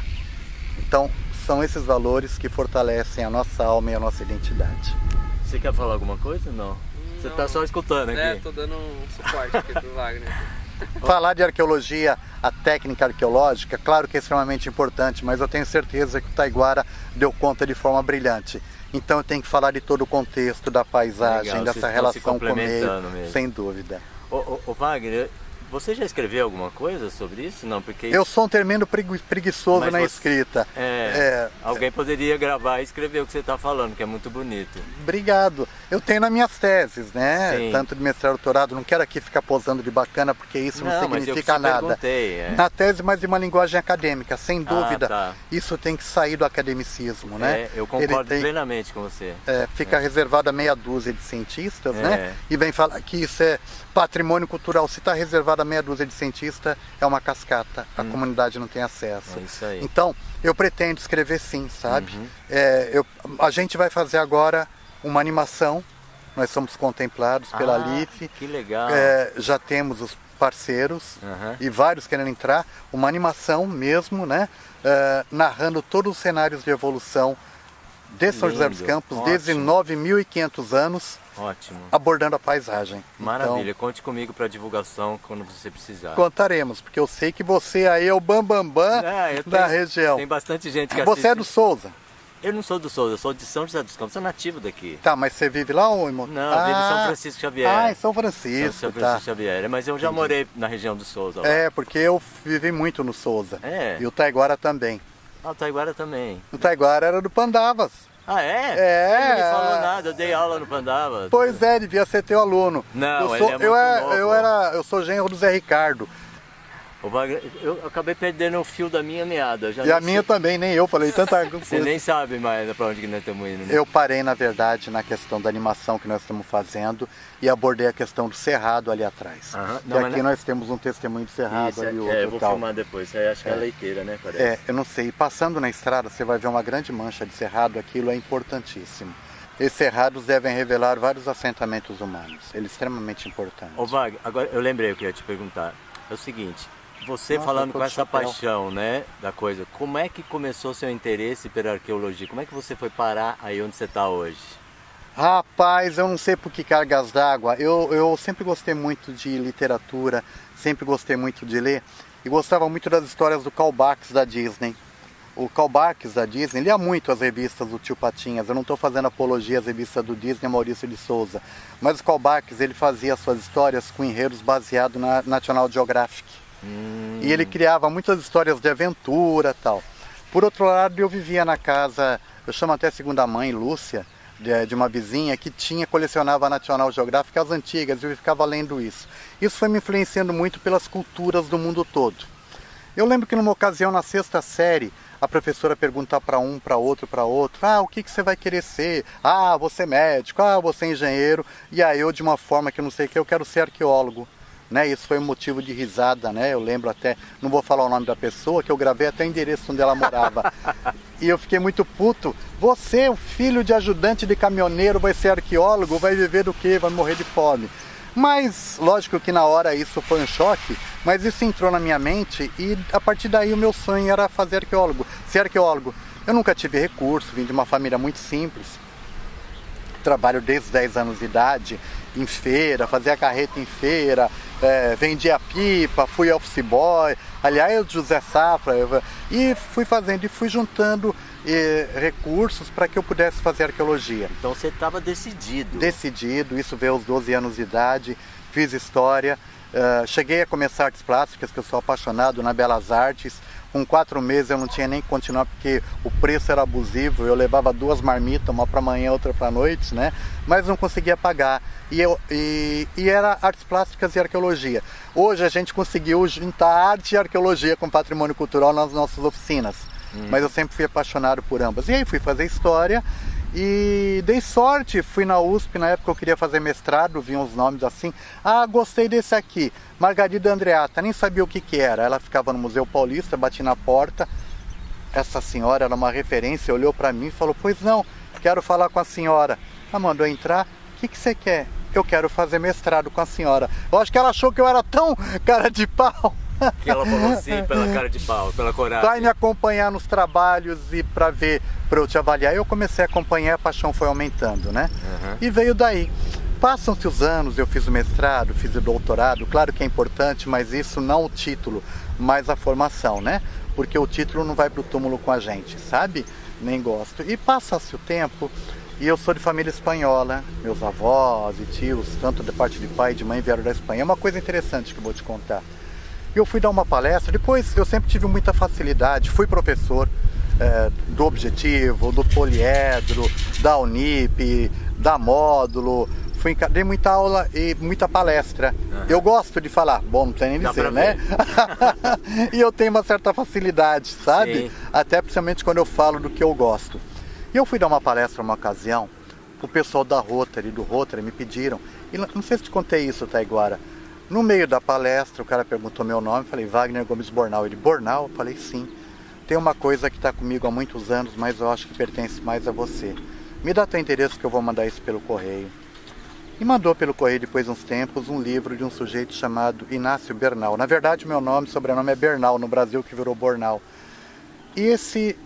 Então, são esses valores que fortalecem a nossa alma e a nossa identidade. Você quer falar alguma coisa? Não. Você está só escutando aqui? Tô dando um suporte aqui pro Wagner. Falar de arqueologia, a técnica arqueológica, claro que é extremamente importante, mas eu tenho certeza que o Taiguara deu conta de forma brilhante. Então eu tenho que falar de todo o contexto da paisagem, legal, dessa relação com o meio, sem dúvida. Ô Wagner, você já escreveu alguma coisa sobre isso? Não, porque eu sou um tremendo preguiçoso na escrita. Alguém poderia gravar e escrever o que você está falando, que é muito bonito. Obrigado. Eu tenho nas minhas teses, né? Sim. Tanto de mestrado e doutorado. Não quero aqui ficar posando de bacana, porque isso não significa nada. Na tese, mas de uma linguagem acadêmica, sem dúvida. Isso tem que sair do academicismo, né? Eu concordo plenamente com você. Fica reservado a meia dúzia de cientistas, né? E vem falar que isso é patrimônio cultural. Se está reservado a meia dúzia de cientistas, é uma cascata. A comunidade não tem acesso. É isso aí. Então, eu pretendo escrever sim, sabe? A gente vai fazer agora uma animação. Nós somos contemplados pela LIF. Que legal. Já temos os parceiros e vários querendo entrar. Uma animação mesmo, né? Narrando todos os cenários de evolução de São José dos Campos, desde 9.500 anos. Ótimo. Abordando a paisagem. Maravilha, então, conte comigo para divulgação quando você precisar. Contaremos, porque eu sei que você aí é o bambambam da região. Tem bastante gente que assiste. Você é do Souza? Eu não sou do Souza, eu sou de São José dos Campos, sou nativo daqui. Tá, mas você vive lá ou irmão? Não, eu vivo em São Francisco Xavier. Em São Francisco. São Francisco Xavier, mas eu já morei na região do Souza. Lá. Porque eu vivi muito no Souza. E o Taiguara também. O Taiguara também. O Taiguara era do Pandavas. Ele não me falou nada, eu dei aula no Pandava. Pois devia ser teu aluno. Não, ele é muito novo. Eu sou genro do Zé Ricardo. Eu acabei perdendo o fio da minha meada. A minha também, nem eu falei tanta coisa. Você nem sabe mais para onde que nós estamos indo. Né? Eu parei, na verdade, na questão da animação que nós estamos fazendo e abordei a questão do cerrado ali atrás. Aqui nós temos um testemunho de cerrado ali. Eu vou filmar depois, isso aí acho que é leiteira, né? Parece. Eu não sei. Passando na estrada, você vai ver uma grande mancha de cerrado, aquilo é importantíssimo. Esses cerrados devem revelar vários assentamentos humanos, ele é extremamente importante. Ô Wagner, agora eu lembrei o que eu ia te perguntar. É o seguinte, você falando com essa paixão, né, da coisa, como é que começou seu interesse pela arqueologia? Como é que você foi parar aí onde você está hoje? Rapaz, eu não sei por que cargas d'água. Eu sempre gostei muito de literatura, sempre gostei muito de ler e gostava muito das histórias do Carl Barks da Disney. O Carl Barks da Disney lia muito as revistas do Tio Patinhas. Eu não estou fazendo apologia às revistas do Disney, Maurício de Souza. Mas o Carl Barks, ele fazia suas histórias com enredos baseados na National Geographic. E ele criava muitas histórias de aventura e tal. Por outro lado, eu vivia na casa, eu chamo até segunda mãe, Lúcia, de uma vizinha que colecionava a National Geographic, as antigas, e eu ficava lendo isso. Isso foi me influenciando muito pelas culturas do mundo todo. Eu lembro que numa ocasião, na 6ª série, a professora perguntar para um, para outro, o que você vai querer ser? Você é médico, você é engenheiro. E aí eu, de uma forma que eu não sei o que, eu quero ser arqueólogo. Né? Isso foi um motivo de risada, né? Eu lembro até, não vou falar o nome da pessoa, que eu gravei até o endereço onde ela morava. E eu fiquei muito puto. Você, o filho de ajudante de caminhoneiro, vai ser arqueólogo, vai viver do quê? Vai morrer de fome. Mas, lógico que na hora isso foi um choque, mas isso entrou na minha mente e a partir daí o meu sonho era ser arqueólogo. Eu nunca tive recurso, vim de uma família muito simples. Trabalho desde 10 anos de idade, em feira, fazia carreta em feira, vendia pipa, fui office boy, aliás, José Safra, e fui fazendo e fui juntando recursos para que eu pudesse fazer arqueologia. Então você estava decidido? Decidido, isso veio aos 12 anos de idade, fiz história, cheguei a começar artes plásticas, que eu sou apaixonado na Belas Artes. Com 4 meses eu não tinha nem que continuar porque o preço era abusivo, eu levava 2 marmitas, uma para manhã, outra para noite, né? Mas não conseguia pagar. E era artes plásticas e arqueologia. Hoje a gente conseguiu juntar arte e arqueologia com patrimônio cultural nas nossas oficinas. Mas eu sempre fui apaixonado por ambas. E aí fui fazer história e dei sorte, fui na USP, na época eu queria fazer mestrado, vi uns nomes assim. Gostei desse aqui, Margarida Andreata, nem sabia o que era. Ela ficava no Museu Paulista, bati na porta. Essa senhora era uma referência, olhou para mim e falou, pois não, quero falar com a senhora. Mandou entrar, o que você quer? eu quero fazer mestrado com a senhora. Eu acho que ela achou que eu era tão cara de pau. Que ela falou sim, pela cara de pau, pela coragem. Vai me acompanhar nos trabalhos e para eu te avaliar. Eu comecei a acompanhar, a paixão foi aumentando, né? E veio daí. Passam-se os anos, eu fiz o mestrado, fiz o doutorado, claro que é importante, mas isso não o título, mas a formação, né? Porque o título não vai pro túmulo com a gente, sabe? Nem gosto. E passa-se o tempo, e eu sou de família espanhola, meus avós e tios, tanto de parte de pai e de mãe, vieram da Espanha. É uma coisa interessante que eu vou te contar. Eu fui dar uma palestra, depois eu sempre tive muita facilidade, fui professor do Objetivo, do Poliedro, da Unip, da Módulo, dei muita aula e muita palestra. Eu gosto de falar, bom, não tem nem dizer, né? E eu tenho uma certa facilidade, sabe? Sim. Até principalmente quando eu falo do que eu gosto. E eu fui dar uma palestra uma ocasião, o pessoal da Rotary, do Rotary, me pediram, e não sei se te contei isso, Taiguara. No meio da palestra, o cara perguntou meu nome, falei, Wagner Gomes Bornal. Ele, Bornal? Eu falei, sim. Tem uma coisa que está comigo há muitos anos, mas eu acho que pertence mais a você. Me dá teu endereço que eu vou mandar isso pelo correio. E mandou pelo correio, depois de uns tempos, um livro de um sujeito chamado Inácio Bernal. Na verdade, meu sobrenome é Bernal, no Brasil que virou Bornal. E esse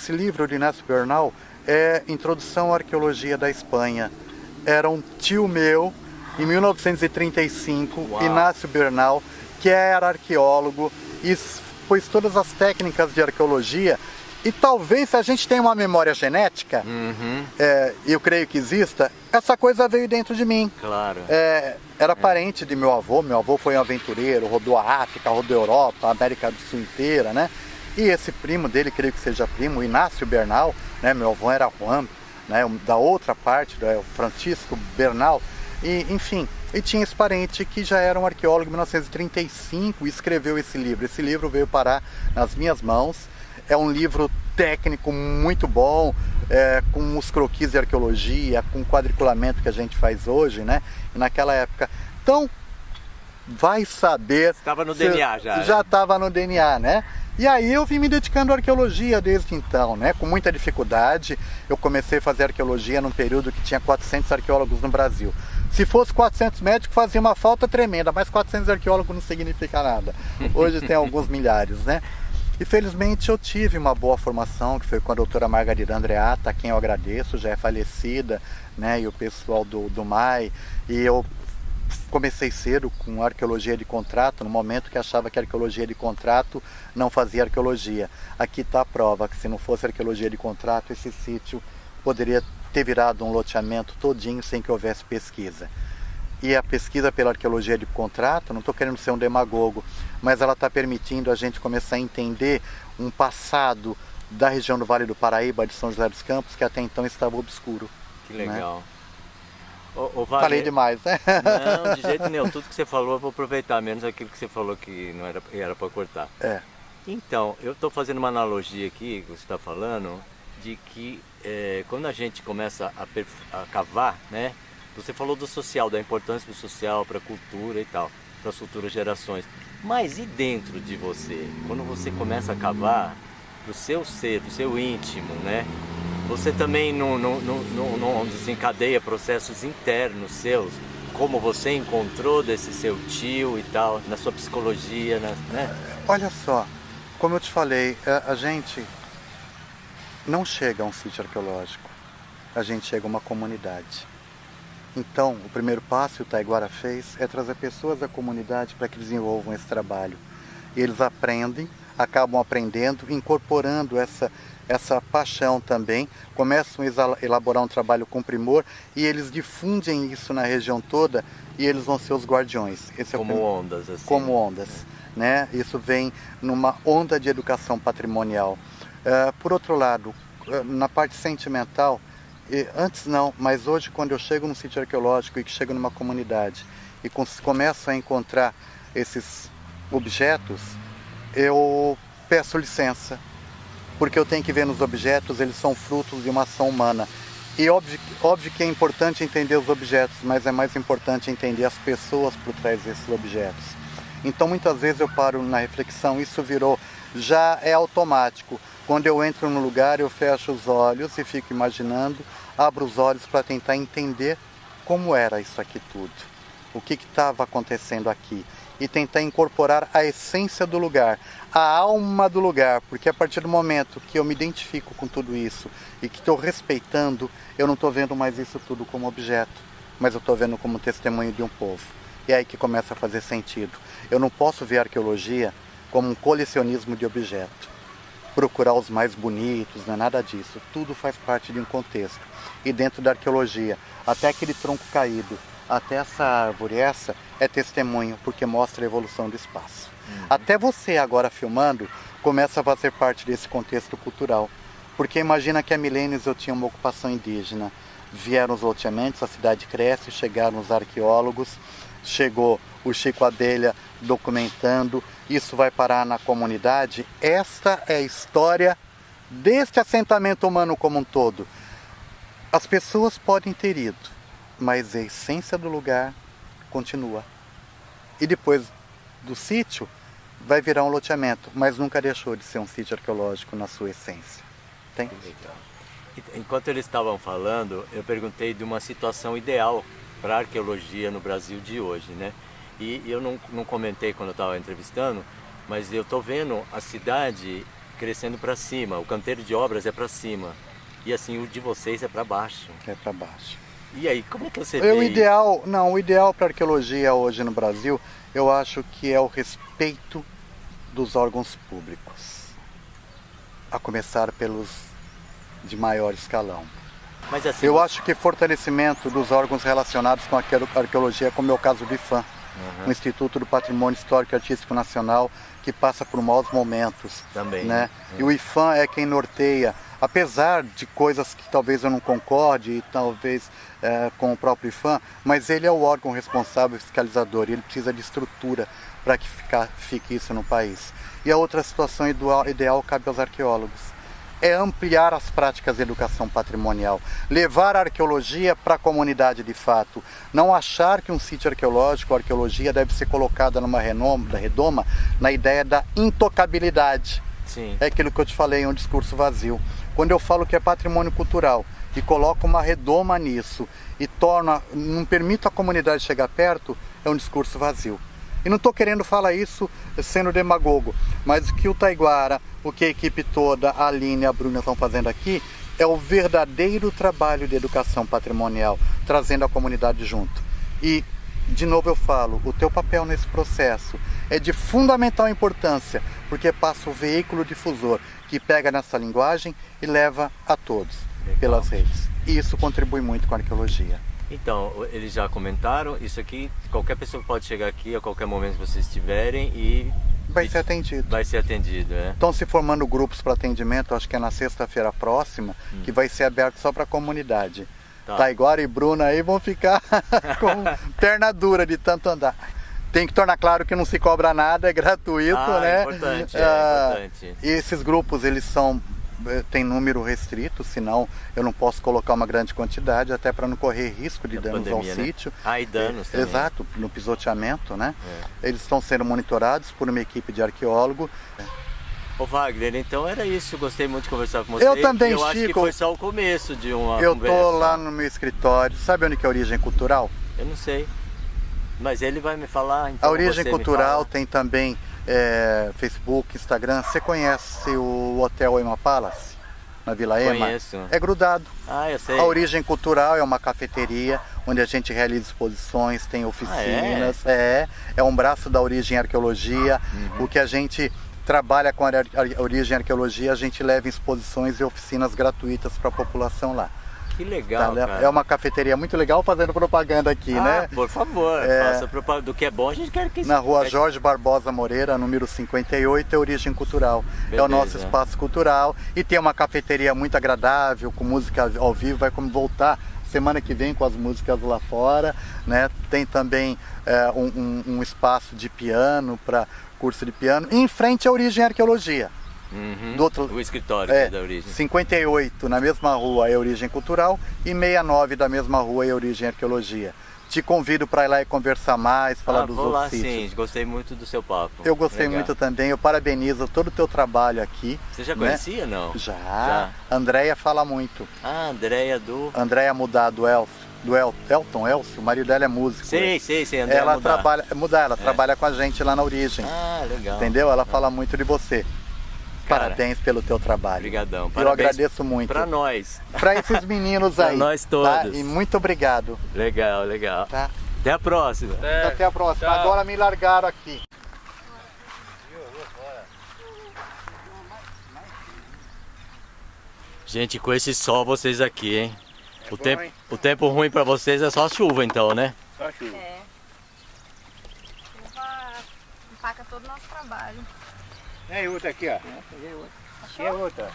livro de Inácio Bernal é Introdução à Arqueologia da Espanha. Era um tio meu, em 1935, Uau. Inácio Bernal, que era arqueólogo, e pôs todas as técnicas de arqueologia. E talvez, se a gente tem uma memória genética, eu creio que exista, essa coisa veio dentro de mim. Claro. Era parente de meu avô foi um aventureiro, rodou a África, rodou a Europa, a América do Sul inteira, né? E esse primo dele, creio que seja primo, Inácio Bernal, né? Meu avô era Juan, né? Da outra parte, o Francisco Bernal, e enfim, e tinha esse parente que já era um arqueólogo em 1935 e escreveu esse livro. Esse livro veio parar nas minhas mãos. É um livro técnico muito bom, com os croquis de arqueologia, com o quadriculamento que a gente faz hoje, né? E naquela época. Então, vai saber... Estava no DNA já. Já estava no DNA, né? E aí eu vim me dedicando à arqueologia desde então, né? Com muita dificuldade. Eu comecei a fazer arqueologia num período que tinha 400 arqueólogos no Brasil. Se fosse 400 médicos, fazia uma falta tremenda, mas 400 arqueólogos não significa nada. Hoje tem alguns milhares, né? E felizmente eu tive uma boa formação, que foi com a doutora Margarida Andreata, a quem eu agradeço, já é falecida, né? E o pessoal do MAI. E eu comecei cedo com arqueologia de contrato, no momento que achava que arqueologia de contrato não fazia arqueologia. Aqui está a prova, que se não fosse arqueologia de contrato, esse sítio poderia ter virado um loteamento todinho sem que houvesse pesquisa. E a pesquisa pela arqueologia de contrato, não estou querendo ser um demagogo, mas ela está permitindo a gente começar a entender um passado da região do Vale do Paraíba, de São José dos Campos, que até então estava obscuro. Que legal. Né? Wagner... Falei demais, né? Não, de jeito nenhum. Tudo que você falou eu vou aproveitar, menos aquilo que você falou que não era para cortar. Então, eu estou fazendo uma analogia aqui, que você está falando, de que quando a gente começa a cavar, né? Você falou do social, da importância do social para a cultura e tal, para as futuras gerações. Mas e dentro de você? Quando você começa a cavar, para o seu ser, para o seu íntimo, né? Você também não desencadeia processos internos seus, como você encontrou desse seu tio e tal, na sua psicologia, né? Olha só, como eu te falei, a gente não chega a um sítio arqueológico, a gente chega a uma comunidade. Então, o primeiro passo que o Taiguara fez é trazer pessoas da comunidade para que desenvolvam esse trabalho. E eles acabam aprendendo, incorporando essa paixão também, começam a elaborar um trabalho com primor e eles difundem isso na região toda e eles vão ser os guardiões. Esse como ondas, assim. Como ondas, né? Isso vem numa onda de educação patrimonial. Por outro lado, na parte sentimental, antes não, mas hoje quando eu chego num sítio arqueológico e que chego numa comunidade e começo a encontrar esses objetos, eu peço licença, porque eu tenho que ver nos objetos, eles são frutos de uma ação humana. E óbvio que é importante entender os objetos, mas é mais importante entender as pessoas por trás desses objetos. Então muitas vezes eu paro na reflexão, isso já é automático. Quando eu entro no lugar, eu fecho os olhos e fico imaginando, abro os olhos para tentar entender como era isso aqui tudo, o que estava acontecendo aqui, e tentar incorporar a essência do lugar, a alma do lugar, porque a partir do momento que eu me identifico com tudo isso e que estou respeitando, eu não estou vendo mais isso tudo como objeto, mas eu estou vendo como testemunho de um povo. E é aí que começa a fazer sentido. Eu não posso ver a arqueologia como um colecionismo de objetos, procurar os mais bonitos, não é nada disso. Tudo faz parte de um contexto. E dentro da arqueologia, até aquele tronco caído, até essa árvore, essa é testemunho, porque mostra a evolução do espaço. Até você agora filmando, começa a fazer parte desse contexto cultural. Porque imagina que há milênios eu tinha uma ocupação indígena. Vieram os loteamentos, a cidade cresce, chegaram os arqueólogos, chegou o Chico Abelha documentando, isso vai parar na comunidade. Esta é a história deste assentamento humano como um todo. As pessoas podem ter ido, mas a essência do lugar continua. E depois do sítio vai virar um loteamento, mas nunca deixou de ser um sítio arqueológico na sua essência. Tem? Enquanto eles estavam falando, eu perguntei de uma situação ideal para a arqueologia no Brasil de hoje, né? E eu não comentei quando eu estava entrevistando, mas eu estou vendo a cidade crescendo para cima, o canteiro de obras é para cima, e assim o de vocês é para baixo. É para baixo. E aí, como é que você vê o ideal para a arqueologia hoje no Brasil, eu acho que é o respeito dos órgãos públicos, a começar pelos de maior escalão. Mas assim, eu acho que fortalecimento dos órgãos relacionados com a arqueologia, como é o caso do IPHAN, o Instituto do Patrimônio Histórico e Artístico Nacional, que passa por maus momentos. Também. Né? E o IPHAN é quem norteia, apesar de coisas que talvez eu não concorde, e talvez com o próprio IPHAN, mas ele é o órgão responsável, fiscalizador, e ele precisa de estrutura para que fique isso no país. E a outra situação ideal cabe aos arqueólogos. É ampliar as práticas de educação patrimonial, levar a arqueologia para a comunidade de fato, não achar que um sítio arqueológico, a arqueologia deve ser colocada numa redoma na ideia da intocabilidade. Sim. É aquilo que eu te falei, um discurso vazio. Quando eu falo que é patrimônio cultural e coloco uma redoma nisso e não permito a comunidade chegar perto, é um discurso vazio. E não estou querendo falar isso sendo demagogo, mas o que o Taiguara, o que a equipe toda, a Aline e a Bruna estão fazendo aqui, é o verdadeiro trabalho de educação patrimonial, trazendo a comunidade junto. E, de novo eu falo, o teu papel nesse processo é de fundamental importância, porque passa o veículo difusor, que pega nessa linguagem e leva a todos, pelas redes. E isso contribui muito com a arqueologia. Então, eles já comentaram, isso aqui, qualquer pessoa pode chegar aqui a qualquer momento que vocês estiverem e... Vai ser atendido. Vai ser atendido, é. Estão se formando grupos para atendimento, acho que é na sexta-feira próxima, que vai ser aberto só para a comunidade. Tá. Taiguara e Bruna aí vão ficar com perna dura de tanto andar. Tem que tornar claro que não se cobra nada, é gratuito, né? É importante, é importante. E esses grupos, eles tem número restrito, senão eu não posso colocar uma grande quantidade, até para não correr risco de danos ao sítio. E danos também. Exato, no pisoteamento, né? Eles estão sendo monitorados por uma equipe de arqueólogo. Ô Wagner, então era isso, gostei muito de conversar com você. Eu também, eu Chico. Acho que foi só o começo de uma conversa. Eu tô lá no meu escritório, sabe onde que é a Origem Cultural? Eu não sei, mas ele vai me falar. Então a Origem Cultural tem também Facebook, Instagram. Você conhece o Hotel Ema Palace, na Vila Ema? Conheço. É grudado. Eu sei. A Origem Cultural é uma cafeteria onde a gente realiza exposições, tem oficinas. É um braço da Origem Arqueologia. O que a gente trabalha com a Origem Arqueologia, a gente leva exposições e oficinas gratuitas para a população lá. Que legal, cara. É uma cafeteria muito legal, fazendo propaganda aqui, né? Por favor, faça propaganda. Do que é bom, a gente quer que isso... Na rua Jorge Barbosa Moreira, número 58, é Origem Cultural. Beleza. É o nosso espaço cultural. E tem uma cafeteria muito agradável, com música ao vivo, vai como voltar semana que vem com as músicas lá fora, né? Tem também um espaço de piano, para curso de piano. E em frente à Origem Arqueologia. O escritório da Origem. 58 na mesma rua é Origem Cultural e 69 da mesma rua é Origem Arqueologia. Te convido para ir lá e conversar mais, falar dos outros sítios. Sim, gostei muito do seu papo. Eu gostei muito também, eu parabenizo todo o teu trabalho aqui. Você já conhecia, não? Já. Andréia fala muito. Andréia Andréia Mudado Elfo. do Elcio, o marido dela é músico. Sei, André ela Mudar. trabalha com a gente lá na Origem. Ah, legal. Entendeu? Ela fala muito de você. Cara, parabéns pelo teu trabalho. Obrigadão. Eu agradeço muito. Pra nós. Pra esses meninos aí. Pra nós todos. Tá? E muito obrigado. Legal. Tá? Até a próxima. Até a próxima. Tchau. Agora me largaram aqui. Gente, com esse sol vocês aqui, hein? Hein? O tempo ruim pra vocês é só chuva então, né? Só chuva. É. Chuva empaca todo o nosso trabalho. Tem outra aqui, ó. Tem outra.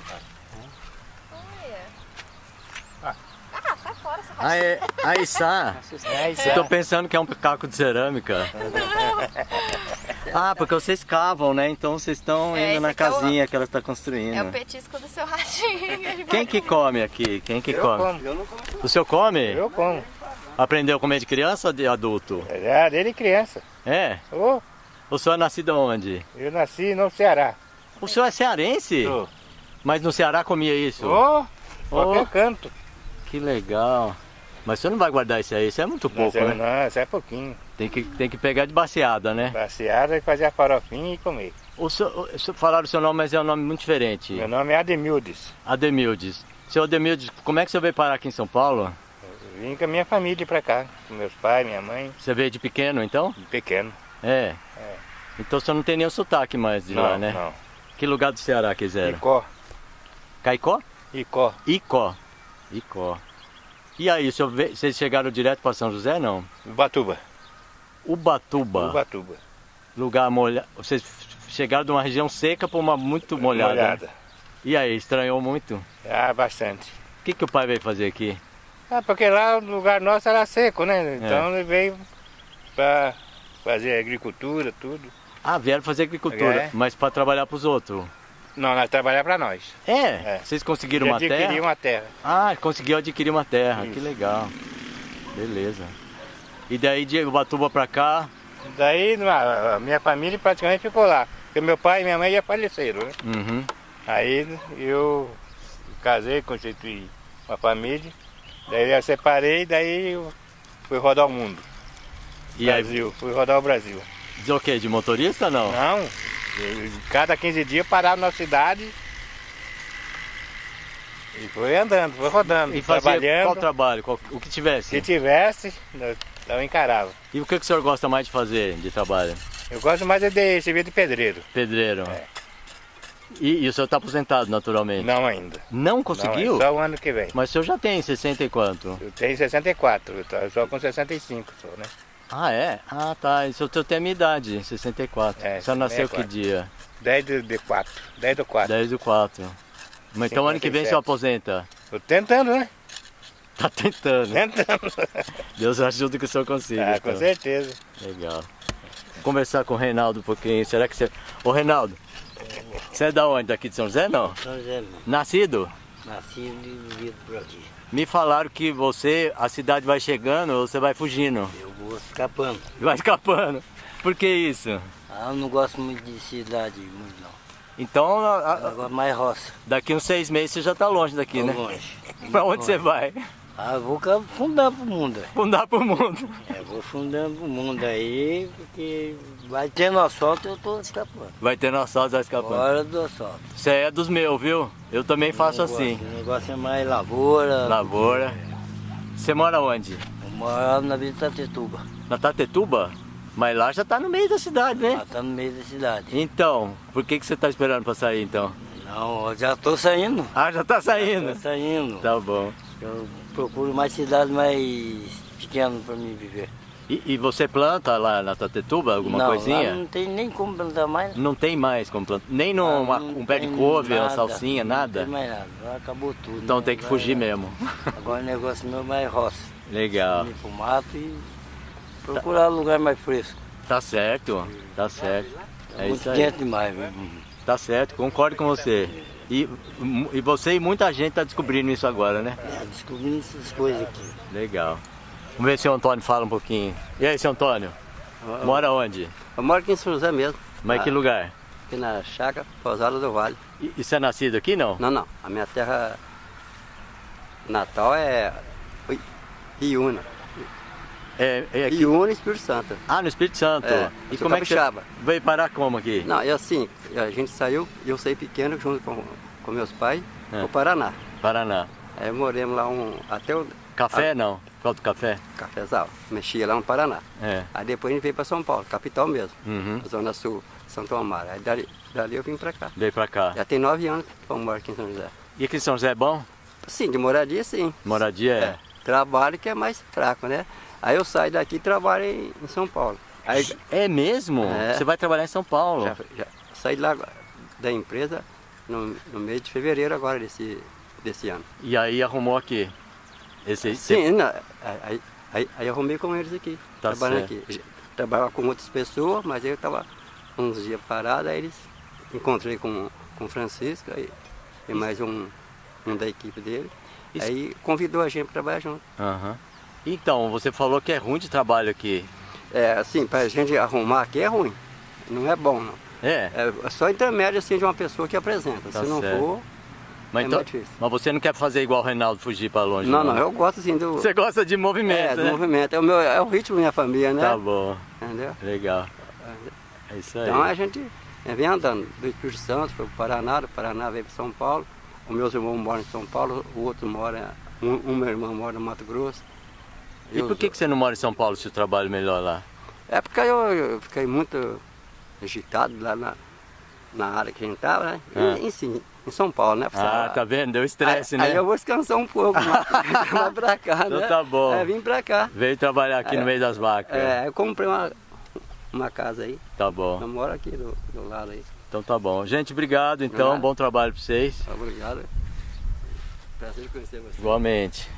Olha. Sai fora, você vai. Aí, Sá. Eu tô pensando que é um caco de cerâmica. Ah, porque vocês cavam, né? Então vocês estão indo esse na aqui é o- casinha que ela está construindo. É o petisco do seu ratinho. Quem que come aqui? Quem que come? Como? Eu não como. O senhor come? Eu como. Aprendeu a comer de criança ou de adulto? É, desde criança. É? Oh, O senhor é nascido onde? eu nasci no Ceará. O senhor é cearense? Sou. Mas no Ceará comia isso? Oh, Oh. qualquer canto. Que legal. Mas o senhor não vai guardar isso aí? Isso é muito pouco, Não, né? não, isso é pouquinho. Tem que pegar de baseada, né? Baciada e fazer a farofinha e comer. O senhor falaram o seu nome, mas é um nome muito diferente. Meu nome é Ademildes. Ademildes. Seu Ademildes, como é que você veio parar aqui em São Paulo? Eu vim com a minha família pra cá. Com meus pais, minha mãe, Você veio de pequeno, então? pequeno. É. Então o senhor não tem nem o sotaque mais de lá, né? Não. Que lugar do Ceará quiseram? Icó. Caicó? Icó. Icó. E aí, vocês chegaram direto para São José, não? Ubatuba. Ubatuba. Ubatuba. Lugar molhado. Vocês chegaram de uma região seca para uma muito molhada. E aí, estranhou muito? Ah, bastante. O que o pai veio fazer aqui? Ah, porque lá o lugar nosso era seco, né? Então ele veio pra fazer agricultura, tudo. Ah, vieram fazer agricultura, É. mas para trabalhar para os outros. Não, nós trabalhamos pra nós. É? Vocês conseguiram uma terra? Adquirir uma terra. Ah, conseguiu adquirir uma terra, Isso. que legal. Beleza. E daí de Ubatuba pra cá? Daí a minha família praticamente ficou lá. Porque meu pai e minha mãe já faleceram, né? Uhum. Aí eu casei, constituí uma família. Daí eu separei, daí eu fui rodar o mundo. E Brasil, fui rodar o Brasil. aí, de o quê? De motorista não? Não, cada 15 dias parava na cidade e foi andando, foi rodando, E fazia trabalhando. qual trabalho? O que tivesse? Se tivesse, eu encarava. E o que o senhor gosta mais de fazer de trabalho? Eu gosto mais é de servir de pedreiro. Pedreiro. É. E o senhor está aposentado naturalmente? Não ainda. Não conseguiu? Não, é só o ano que vem. Mas o senhor já tem 60 e quanto? Eu tenho 64, eu tô só com 65 só, né? Ah, é? Ah, tá. Isso o senhor tem a minha idade, 64. É, o senhor nasceu 64. que dia? 10 de 4, 10 do 4. 10 do 4. Mas então ano que vem o senhor 57. aposenta? Tô tentando, né? Tá tentando. Tentando. Deus ajuda que o senhor consiga. Ah, com então. certeza. Legal. Vou conversar com o Reinaldo um pouquinho. Será que você... Ô Reinaldo, você é da onde? Daqui de São José, não? São José, Nascido? nascido e vivido por aqui. Me falaram que a cidade vai chegando, você vai fugindo. Eu vou escapando. Vai escapando. Por que isso? Ah, eu não gosto muito de cidade, muito não. Então, Eu gosto mais roça. daqui uns 6 meses você já tá longe daqui, Tô né? longe. Pra onde você vai? Ah, eu vou fundando pro mundo. Fundar pro mundo. É, vou fundando pro mundo aí, porque vai tendo asfalto eu tô escapando. Vai ter nosso asfalto, vai escapando. Hora do asfalto. Você é dos meus, viu? Eu também faço assim. O negócio é mais lavoura. Lavoura. Você mora onde? Eu moro na Vila Tatetuba. Na Tatetuba? Mas lá já tá no meio da cidade, né? Lá tá no meio da cidade. Então, por que você tá esperando pra sair então? Não, eu já tô saindo. Ah, já tá saindo? Tô saindo. Tá bom. Eu procuro mais cidade mais pequena para mim viver. E você planta lá na Tatetuba alguma não, coisinha? Lá não tem nem como plantar mais. Não tem mais como plantar. Nem Não um pé de tem couve, uma nada, salsinha, nada? Não tem mais nada, lá acabou tudo. Então né? tem que Agora- fugir mesmo. Agora o negócio meu é mais roça. Legal. Ir pro mato e procurar lugar mais fresco. Tá certo, tá certo. É Muito isso aí. quente demais, viu? Tá certo, concordo com você. E você e muita gente tá descobrindo isso agora, né? Descobrindo essas coisas aqui. Legal. Vamos ver se o Antônio fala um pouquinho. E aí, seu Antônio? Mora onde? Eu moro aqui em São José mesmo. Mas que lugar? Aqui na chácara Pousada do Vale. E você é nascido aqui, não? Não, não. A minha terra natal é Iuna. Aqui... Iuna e Espírito Santo. Ah, no Espírito Santo. E como é que você veio parar como aqui? Não, é assim, a gente saiu, eu saí pequeno junto com meus pais, pro Paraná. Paraná. Aí moramos lá até o... Café não? Qual do café? Cafezal. Mexia lá no Paraná. Aí depois a gente veio para São Paulo, capital mesmo. Zona Sul, Santo Amaro. Aí dali eu vim para cá. Veio para cá. Já tem 9 anos que eu moro aqui em São José. E aqui em São José é bom? Sim, de moradia sim. Moradia é? Trabalho que é mais fraco, né? Aí eu saio daqui e trabalho em São Paulo. Aí, é mesmo? Você vai trabalhar em São Paulo? Já saí lá da empresa no mês de fevereiro agora desse ano. E aí arrumou aqui? Sim, aí arrumei com eles aqui, tá trabalhando certo. aqui. Trabalhava com outras pessoas, mas eu estava uns dias parado, aí eles encontrei com o Francisco e mais um da equipe dele. Aí convidou a gente para trabalhar junto. Então, você falou que é ruim de trabalho aqui. Assim, para a gente arrumar aqui é ruim, não é bom não. É só intermédio assim de uma pessoa que apresenta, tá se não certo. for... Mas, então, mas você não quer fazer igual o Reinaldo, fugir para longe? Não, eu gosto assim do... Você gosta de movimento, né? Do movimento. É o ritmo da minha família, né? Tá bom. Entendeu? Legal. É isso aí. Então a gente vem andando do Espírito Santo, foi para o Paraná, do Paraná veio para São Paulo. Os meus irmãos moram em São Paulo, o outro mora... meu irmão mora no Mato Grosso. E por que você não mora em São Paulo se o trabalho é melhor lá? É porque eu fiquei muito agitado lá na área que a gente estava, né? Em São Paulo, né? Tá vendo? Deu estresse, né? Aí eu vou descansar um pouco, mais pra cá, né? Então tá bom. Vim pra cá. Veio trabalhar aqui no meio das vacas. Eu comprei uma casa aí. Tá bom. Eu moro aqui do lado aí. Então tá bom. Gente, obrigado então. Bom trabalho pra vocês. Obrigado. Prazer em conhecer você. Igualmente.